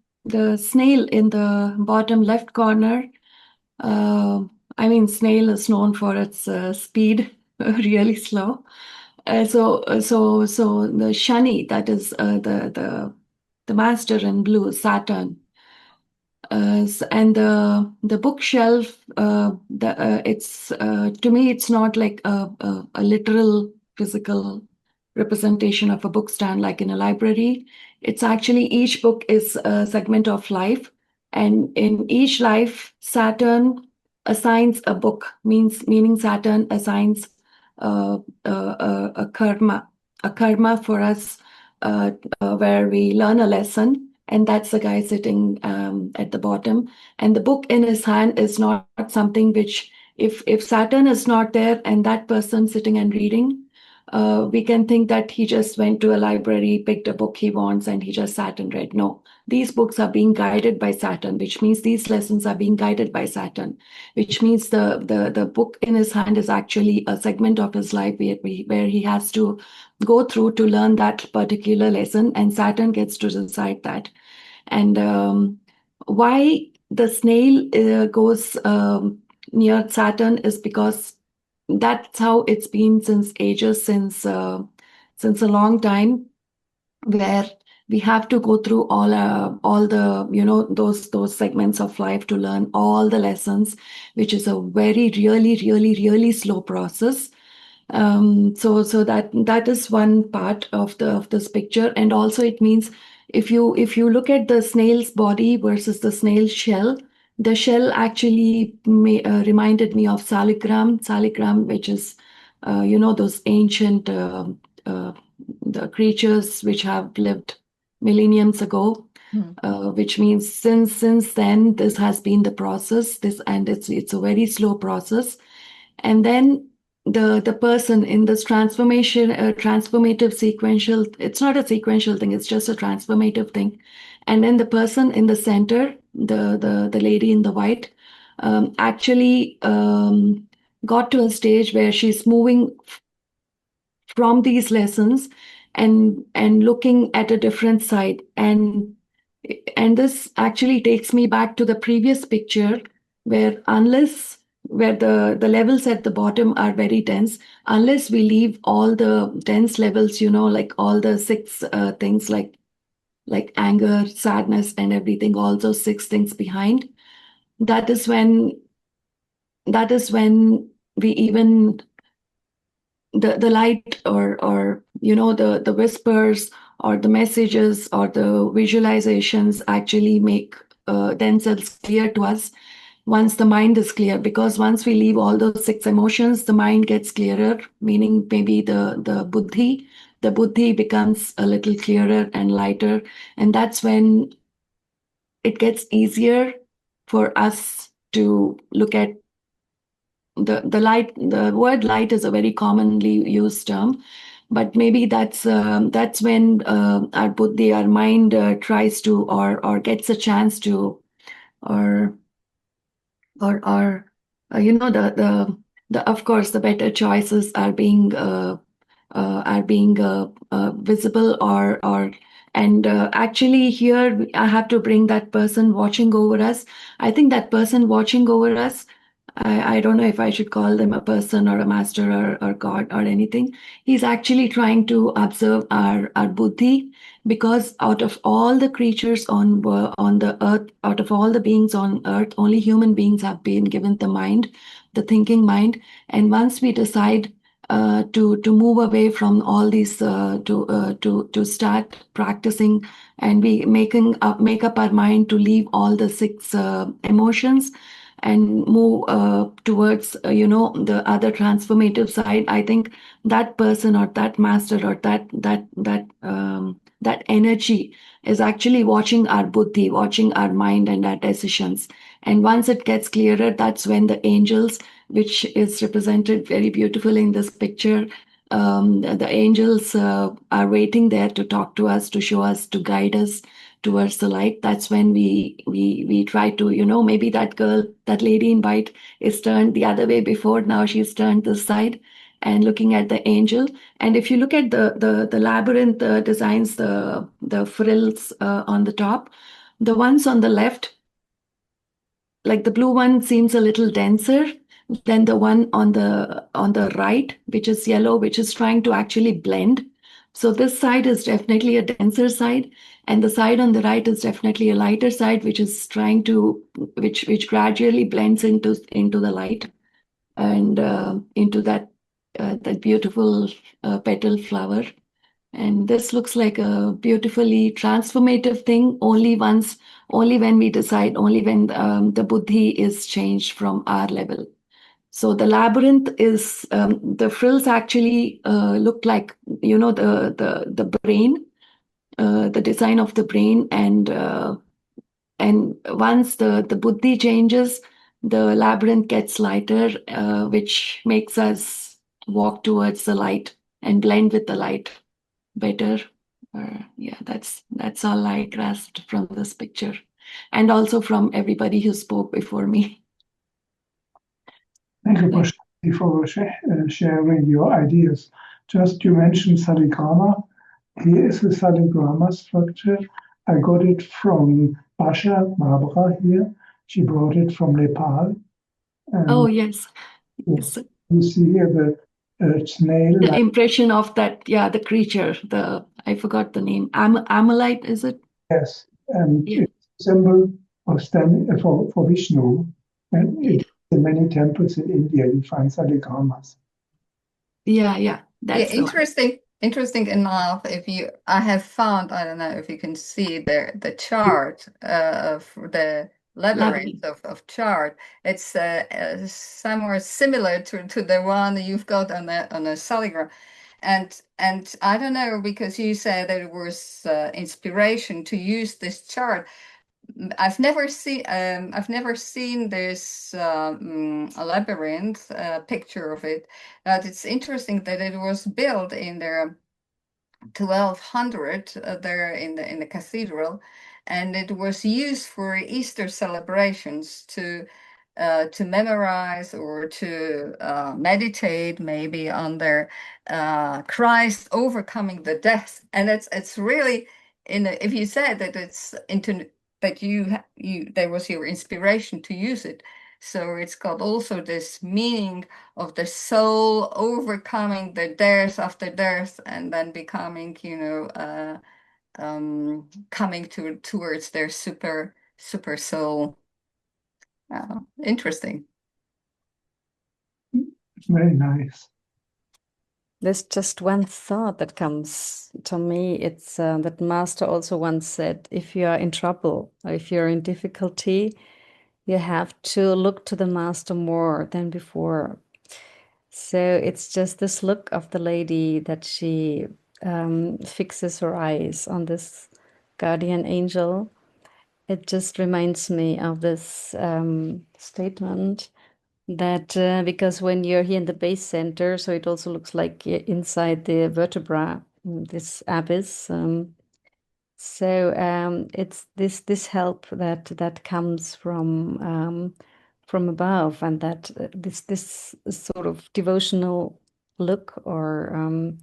snail in the bottom left corner. I mean, snail is known for its speed, really slow. So the Shani, that is the master in blue, Saturn. And the bookshelf, it's to me, it's not like a literal physical representation of a book stand like in a library. It's actually each book is a segment of life, and in each life, Saturn assigns a book, meaning Saturn assigns a karma for us, where we learn a lesson. And that's the guy sitting at the bottom. And the book in his hand is not something which, if Saturn is not there and that person sitting and reading, we can think that he just went to a library, picked a book he wants, and he just sat and read. No, these books are being guided by Saturn, which means these lessons are being guided by Saturn, which means the book in his hand is actually a segment of his life where he has to go through to learn that particular lesson, and Saturn gets to decide that. And why the snail goes near Saturn is because that's how it's been since ages, since a long time, where we have to go through all the those segments of life to learn all the lessons, which is a very really slow process. So that is one part of this picture. And also it means if you look at the snail's body versus the snail's shell, the shell actually reminded me of Saligram, which is those ancient the creatures which have lived millenniums ago, which means since then this has been the process, and it's a very slow process. And then the person in this transformative sequential, it's not a sequential thing, it's just a transformative thing. And then the person in the center, the lady in the white, actually got to a stage where she's moving from these lessons and looking at a different side. And this actually takes me back to the previous picture, where the levels at the bottom are very dense, unless we leave all the dense levels, like all the 6 things like anger, sadness, and everything, all those 6 things behind. That is when we even the light or the whispers or the messages or the visualizations actually make themselves clear to us once the mind is clear. Because once we leave all those 6 emotions, the mind gets clearer, meaning maybe the buddhi becomes a little clearer and lighter, and that's when it gets easier for us to look at the light. The word light is a very commonly used term, but maybe that's when our buddhi, our mind, tries to or gets a chance to or of course the better choices are being visible and actually here I have to bring that person watching over us. I think that person watching over us, I don't know if I should call them a person or a master or God or anything. He's actually trying to observe our buddhi, because out of all the creatures on the earth, out of all the beings on earth, only human beings have been given the mind, the thinking mind. And once we decide to move away from all these to start practicing, and we make up our mind to leave all the 6 emotions and move towards the other transformative side. I think that person or that master or that energy is actually watching our buddhi, watching our mind and our decisions. And once it gets clearer, that's when the angels, which is represented very beautifully in this picture, the angels are waiting there to talk to us, to show us, to guide us towards the light. That's when we try to, maybe that girl, that lady in white is turned the other way before, now she's turned this side and looking at the angel. And if you look at the labyrinth designs, the frills on the top, the ones on the left, like the blue one seems a little denser than the one on the right, which is yellow, which is trying to actually blend. So this side is definitely a denser side, and the side on the right is definitely a lighter side, which is trying to, which gradually blends into the light and into that beautiful petal flower. And this looks like a beautifully transformative thing only when we decide, only when the buddhi is changed from our level. So the labyrinth is, the frills actually look like, the brain, the design of the brain. And once the buddhi changes, the labyrinth gets lighter, which makes us walk towards the light and blend with the light better. Yeah, that's all I grasped from this picture, and also from everybody who spoke before me. Thank you for sharing your ideas. Just you mentioned Saligrama. Here is a Saligrama structure. I got it from Basha Barbara here. She brought it from Nepal. Oh, yes. Yes. You see here the snail. The impression of that, yeah, the creature, I forgot the name. Amalite, is it? Yes, and Yeah. it's a symbol of standing for Vishnu. And in many temples in India, you find Saligramas. Yeah. That's Interesting enough, I have found, I don't know if you can see there, the chart of the labyrinth of chart. It's somewhere similar to the one you've got on a Saligram. And I don't know, because you said that it was inspiration to use this chart. I've never seen this a labyrinth picture of it, but it's interesting that it was built in the 1200 there in the cathedral, and it was used for Easter celebrations to memorize or to meditate maybe on their Christ overcoming the death. And it's really if you said that it's into that there was your inspiration to use it, so it's got also this meaning of the soul overcoming the death after death and then becoming, coming towards their super soul. Interesting. Very nice. There's just one thought that comes to me. It's that Master also once said, if you are in trouble or if you're in difficulty, you have to look to the Master more than before. So it's just this look of the lady that she fixes her eyes on this guardian angel. It just reminds me of this statement that because when you're here in the base center, so it also looks like inside the vertebra, this abyss. So it's this help that comes from above, and that this sort of devotional look or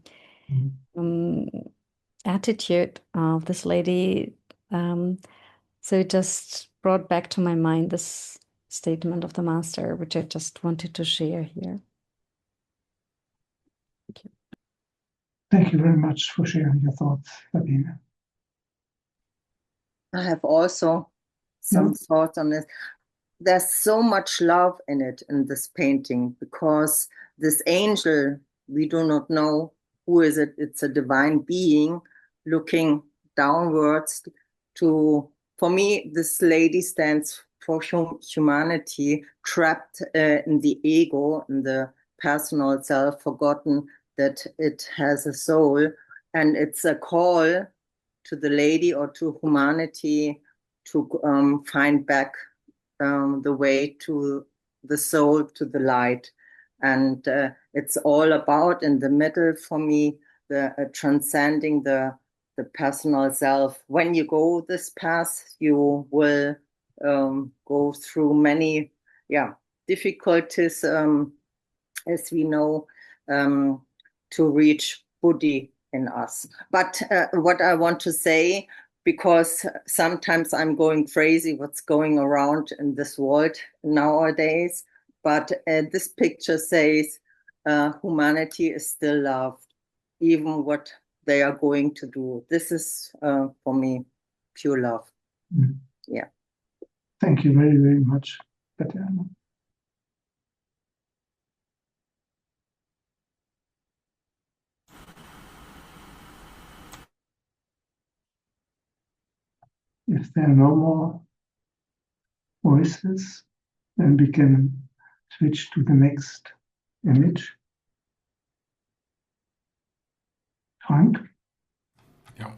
attitude of this lady. So it just brought back to my mind this statement of the Master, which I just wanted to share here. Thank you. Thank you very much for sharing your thoughts, Sabine. I have also some thoughts on this. There's so much love in it, in this painting, because this angel we do not know who is it. It's a divine being looking downwards to, for me, this lady stands for humanity, trapped in the ego, in the personal self, forgotten that it has a soul. And it's a call to the lady or to humanity to find back the way to the soul, to the light. And it's all about, in the middle for me, the transcending the personal self. When you go this path, you will go through many difficulties, as we know, to reach Buddhi in us. But what I want to say, because sometimes I'm going crazy what's going around in this world nowadays, but this picture says humanity is still loved, even what they are going to do. This is, for me, pure love. Mm. Yeah. Thank you very, very much, Tatiana. If there are no more voices, then we can switch to the next image. Frank? Yeah.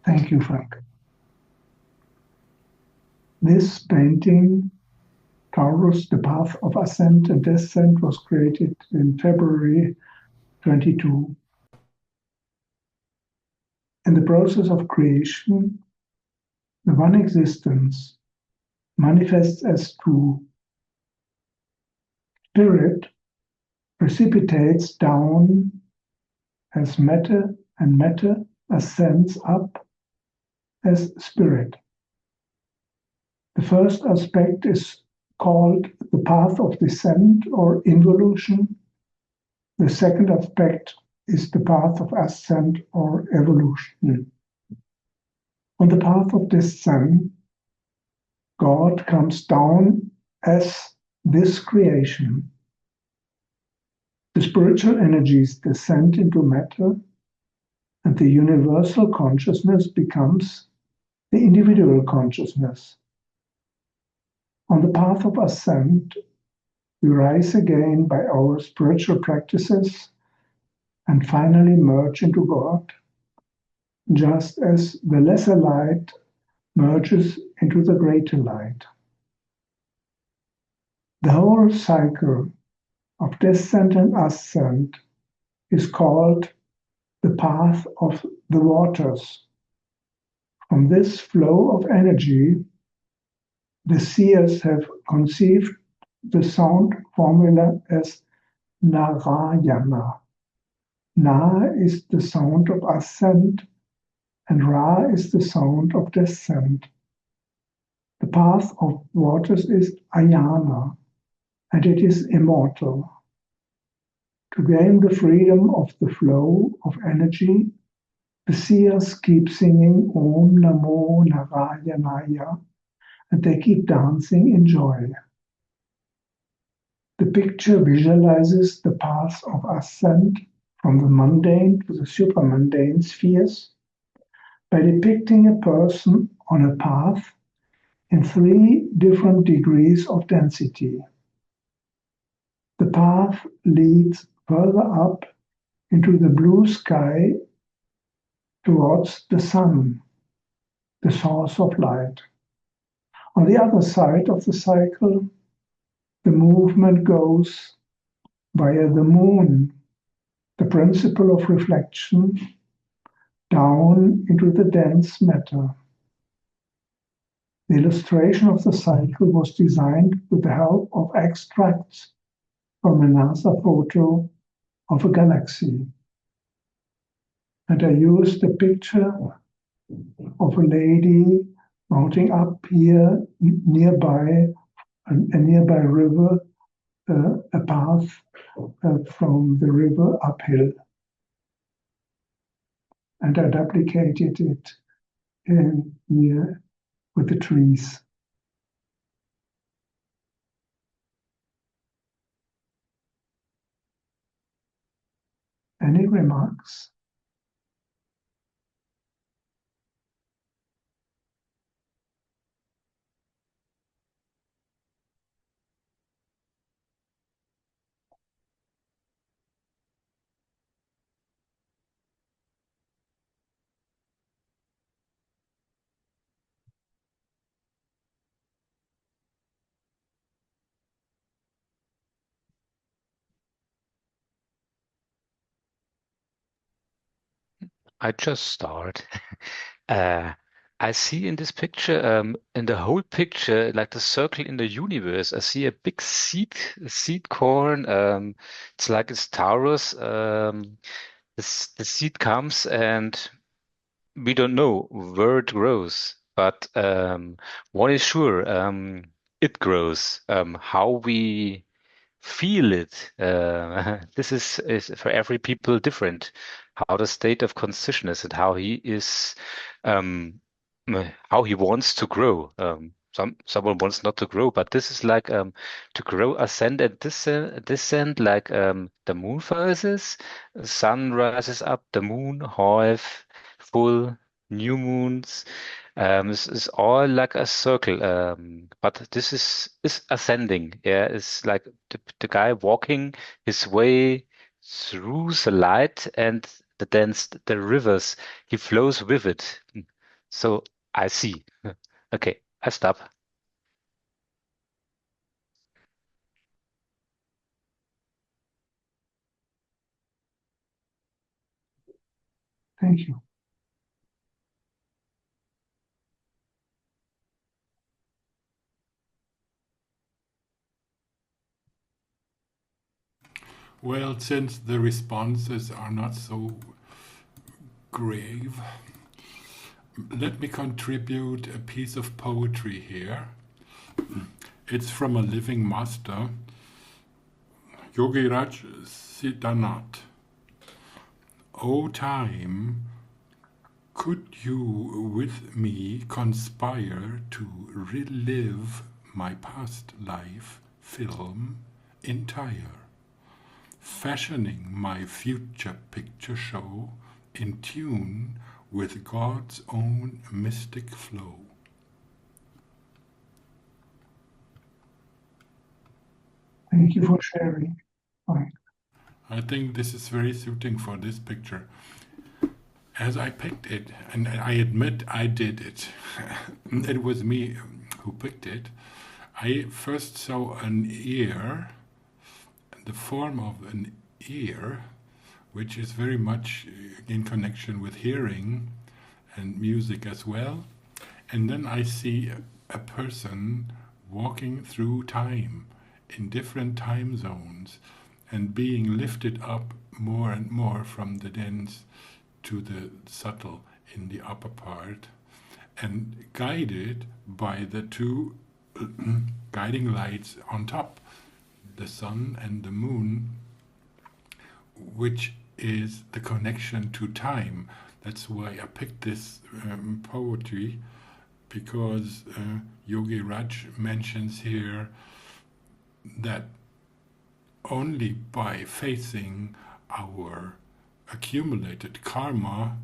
Thank you, Frank. This painting, Taurus, the Path of Ascent and Descent, was created in February 22. In the process of creation, the one existence manifests as two. Spirit precipitates down as matter, and matter ascends up as spirit. The first aspect is called the path of descent or involution. The second aspect is the path of ascent or evolution. On the path of descent, God comes down as this creation. The spiritual energies descend into matter, and the universal consciousness becomes the individual consciousness. On the path of ascent, we rise again by our spiritual practices and finally merge into God, just as the lesser light merges into the greater light. The whole cycle of descent and ascent is called the path of the waters. From this flow of energy, the seers have conceived the sound formula as Narayana. Na is the sound of ascent, and Ra is the sound of descent. The path of waters is Ayana, and it is immortal. To gain the freedom of the flow of energy, the seers keep singing Om Namo Narayanaya, and they keep dancing in joy. The picture visualizes the path of ascent from the mundane to the supramundane spheres by depicting a person on a path in 3 different degrees of density. The path leads further up into the blue sky towards the sun, the source of light. On the other side of the cycle, the movement goes via the moon, the principle of reflection, down into the dense matter. The illustration of the cycle was designed with the help of extracts from a NASA photo of a galaxy. And I used the picture of a lady mounting up here nearby, a nearby river, a path from the river uphill. And I duplicated it here with the trees. Any remarks? I just start. I see in this picture, in the whole picture, like the circle in the universe, I see a big seed corn. It's like it's Taurus. The seed comes and we don't know where it grows, but one is sure, it grows. How we feel it, this is for every people different. How the state of consciousness and how he is, how he wants to grow. Someone wants not to grow, but this is like to grow, ascend and descend, like the moon phases. Sun rises up, the moon, half, full, new moons. This is all like a circle, but this is ascending. Yeah, it's like the guy walking his way through the light and the rivers. He flows with it. So I see. Okay, I stop. Thank you. Well, since the responses are not so grave, let me contribute a piece of poetry here. It's from a living master, Yogiraj Siddhanath. O time, could you with me conspire to relive my past life film entire, fashioning my future picture show in tune with God's own mystic flow? Thank you for sharing. Fine. I think this is very suiting for this picture. As I picked it, and I admit I did it, it was me who picked it, I first saw an ear, the form of an ear, which is very much in connection with hearing and music as well. And then I see a person walking through time in different time zones and being lifted up more and more from the dense to the subtle in the upper part, and guided by the 2 guiding lights on top, the sun and the moon, which is the connection to time. That's why I picked this poetry, because Yogi Raj mentions here that only by facing our accumulated karma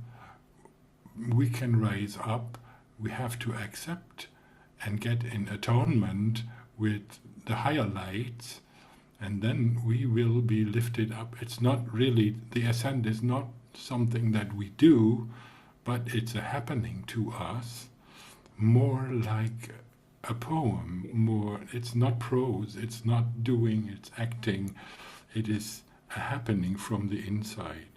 we can rise up. We have to accept and get in atonement with the higher lights, and then we will be lifted up. It's not really, the ascent is not something that we do, but it's a happening to us, more like a poem, more, it's not prose, it's not doing, it's acting, it is a happening from the inside.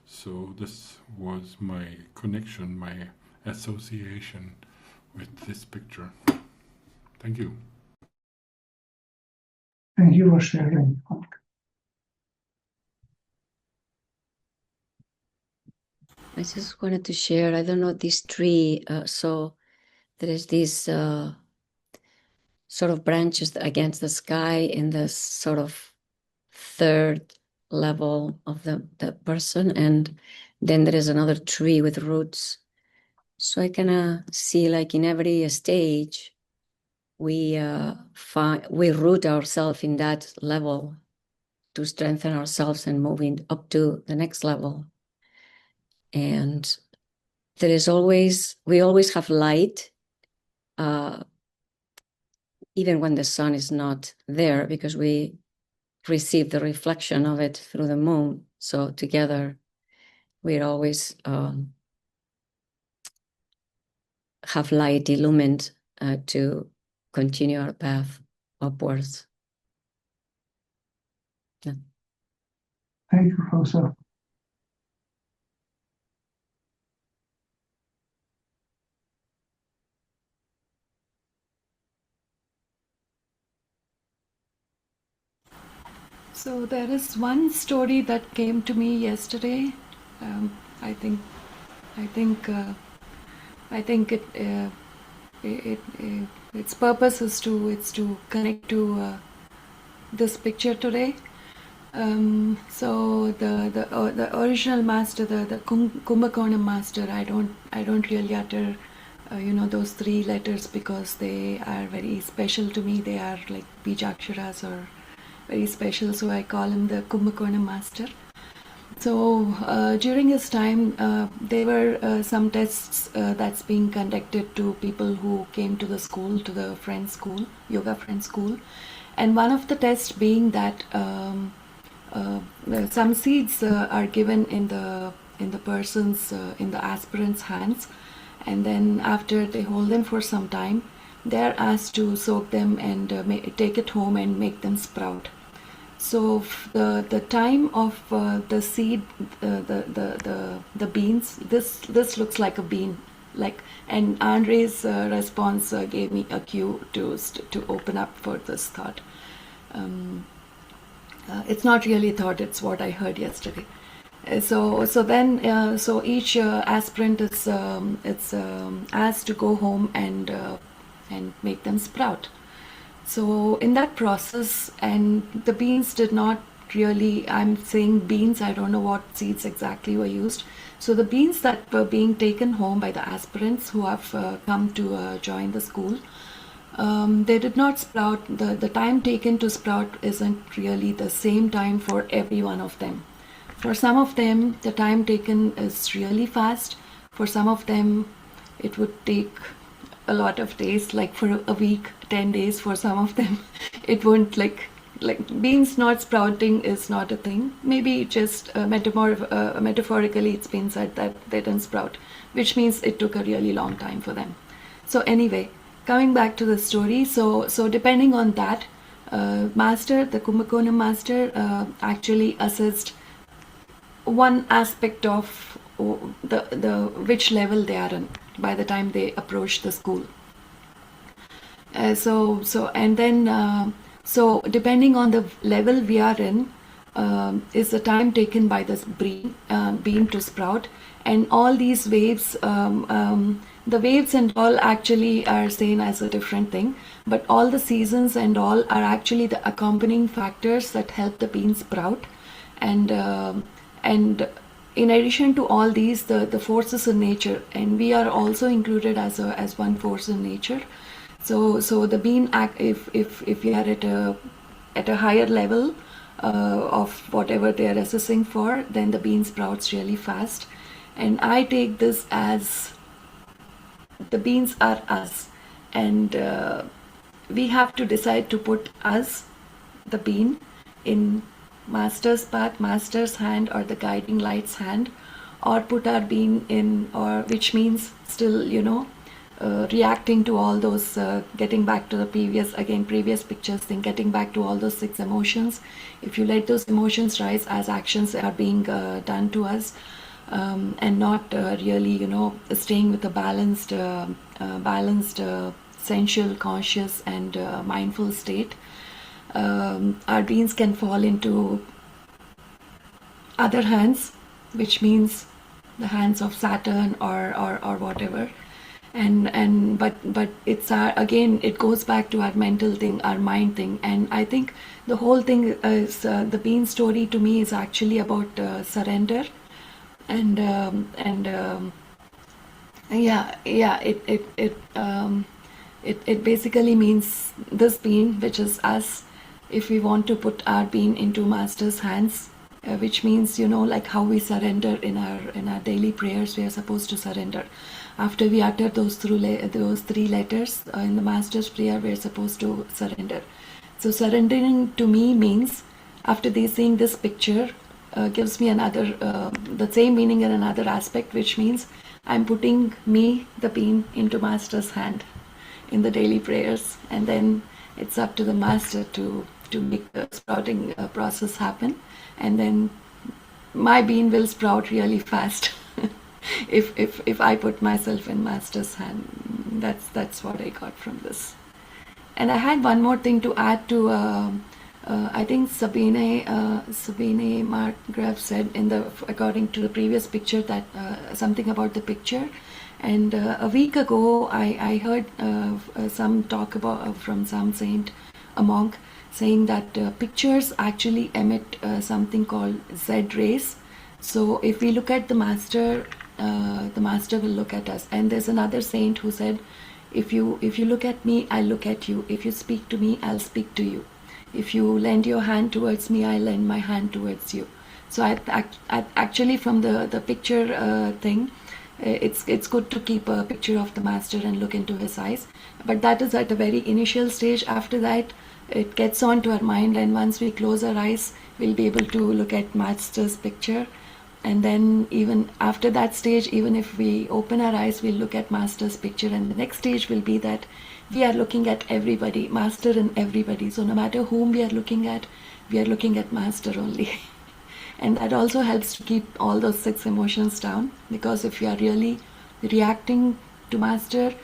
So this was my connection, my association with this picture. Thank you. Thank you for sharing. I just wanted to share, I don't know, this tree, so there is this sort of branches against the sky in the sort of third level of the person, and then there is another tree with roots. So I kind of see, like, in every stage, we root ourselves in that level to strengthen ourselves and moving up to the next level. And there is always, we always have light, even when the sun is not there, because we receive the reflection of it through the moon. So together, we always have light illumined to continue our path upwards. Yeah. Thank you, Rosa. So there is one story that came to me yesterday. I think its purpose is to connect to this picture today. So the original master, the Kumbhakonam master, I don't really utter those three letters because they are very special to me. They are like Bijaksharas or very special, so I call him the Kumbhakonam master. So during his time, there were some tests that's being conducted to people who came to the school, to the friend school, yoga friend school, and one of the tests being that some seeds are given in the person's, in the aspirant's hands, and then after they hold them for some time, they are asked to soak them and take it home and make them sprout. So the time of the seed, the beans, this looks like a bean, like, and Andre's response gave me a cue to open up for this thought. It's not really thought; it's what I heard yesterday. So each aspirant is asked to go home and make them sprout. So in that process, and the beans did not really, I'm saying beans, I don't know what seeds exactly were used. So the beans that were being taken home by the aspirants who have come to join the school, they did not sprout. The time taken to sprout isn't really the same time for every one of them. For some of them, the time taken is really fast. For some of them, it would take a lot of days, like for a week, 10 days. For some of them, it won't, like beans not sprouting is not a thing. Maybe just metaphorically it's been said that they didn't sprout, which means it took a really long time for them. So anyway, coming back to the story, so depending on that, master, the Kumbhakonam master, actually assessed one aspect of the which level they are in by the time they approach the school. So depending on the level we are in, is the time taken by this bean to sprout, and all these waves, the waves and all actually are seen as a different thing, but all the seasons and all are actually the accompanying factors that help the bean sprout, and in addition to all these, the forces in nature, and we are also included as one force in nature. So the bean act, if we are at a higher level, of whatever they are assessing for, then the bean sprouts really fast. And I take this as the beans are us, and we have to decide to put us, the bean, in master's path, master's hand, or the guiding light's hand, or put our bean in, or which means still, reacting to all those, getting back to the previous pictures thing, getting back to all those 6 emotions. If you let those emotions rise as actions are being done to us, and not really, staying with a balanced, sensual, conscious, and mindful state, our beings can fall into other hands, which means the hands of Saturn or whatever. But it's again, it goes back to our mental thing, our mind thing. And I think the whole thing is, the bean story to me is actually about surrender. And it basically means this bean, which is us, if we want to put our bean into master's hands, which means, like how we surrender in our daily prayers. We are supposed to surrender after we utter those 3 letters in the master's prayer. We are supposed to surrender. So surrendering to me means, after seeing this picture, gives me another, the same meaning in another aspect, which means I'm putting me, the bean, into master's hand in the daily prayers, and then it's up to the master to make the sprouting process happen, and then my bean will sprout really fast if I put myself in master's hand. That's what I got from this. And I had one more thing to add to. I think Sabine Markgraf said according to the previous picture, that something about the picture. And a week ago, I heard some talk about from some saint, a monk, saying that pictures actually emit something called Z rays. So if we look at the master will look at us. And there's another saint who said, if you look at me, I'll look at you. If you speak to me, I'll speak to you. If you lend your hand towards me, I lend my hand towards you. So I actually, from the picture thing, it's good to keep a picture of the master and look into his eyes. But that is at a very initial stage. After that, it gets on to our mind, and once we close our eyes, we'll be able to look at master's picture. And then even after that stage, even if we open our eyes, we'll look at master's picture. And the next stage will be that we are looking at everybody, master and everybody. So no matter whom we are looking at master only. And that also helps to keep all those 6 emotions down, because if you are really reacting to master,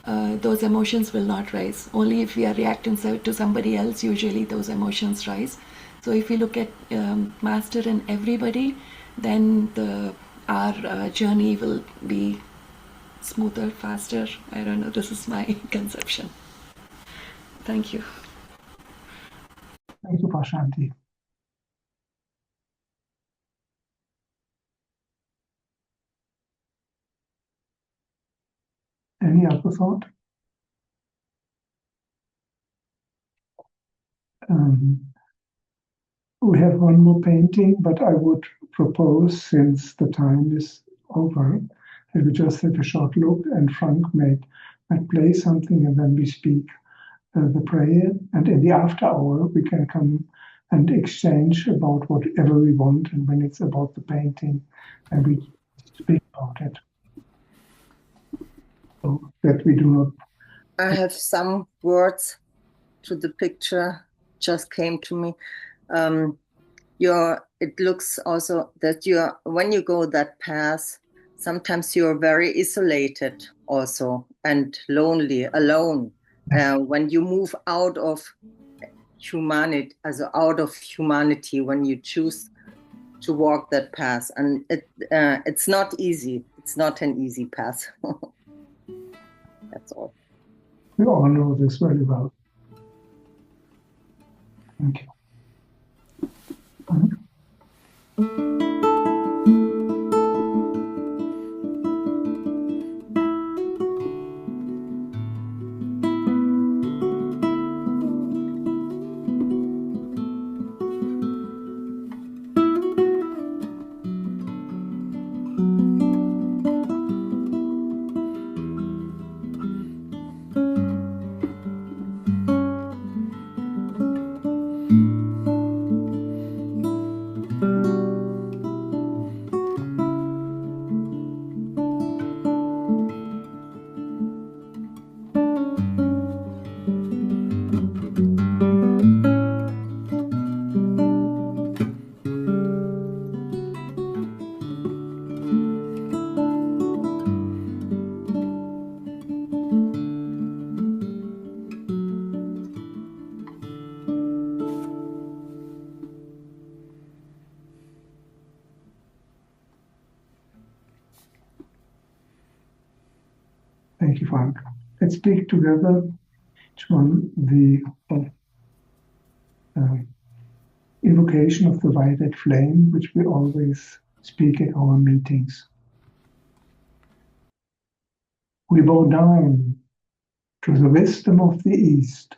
those emotions will not rise. Only if we are reacting to somebody else, usually those emotions rise. So if we look at master and everybody, then our journey will be smoother, faster. I don't know, this is my conception. Thank you. Thank you, Prashanti. Any other thought? We have one more painting, but I would propose, since the time is over, that we just have a short look, and Frank might play something, and then we speak the prayer. And in the after hour, we can come and exchange about whatever we want. And when it's about the painting, and we speak about it, so that we do not. I have some words to the picture just came to me. It looks also that when you go that path, sometimes you're very isolated also and lonely, alone. When you move out of humanity, when you choose to walk that path, and it's not easy. It's not an easy path. That's all. We all know this very well. Thank you. Thank you, Frank. Let's speak together on the invocation of the violet flame, which we always speak at our meetings. We bow down to the wisdom of the East.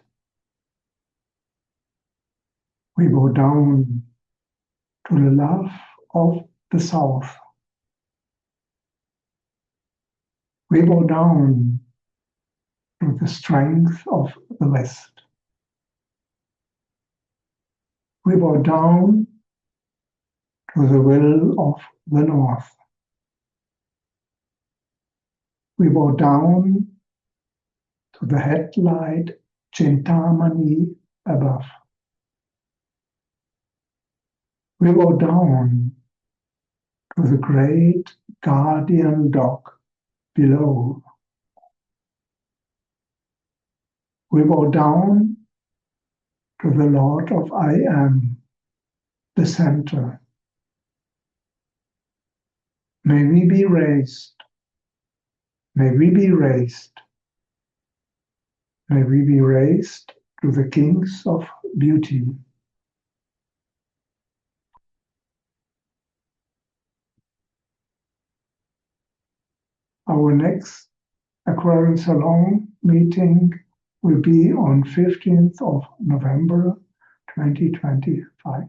We bow down to the love of the South. We bow down to the strength of the West. We bow down to the will of the North. We bow down to the headlight Chintamani above. We bow down to the great guardian dog below. We bow down to the Lord of I Am, the center. May we be raised. May we be raised. May we be raised to the kings of beauty. Our next Aquarian Salon meeting will be on 15th of November 2025.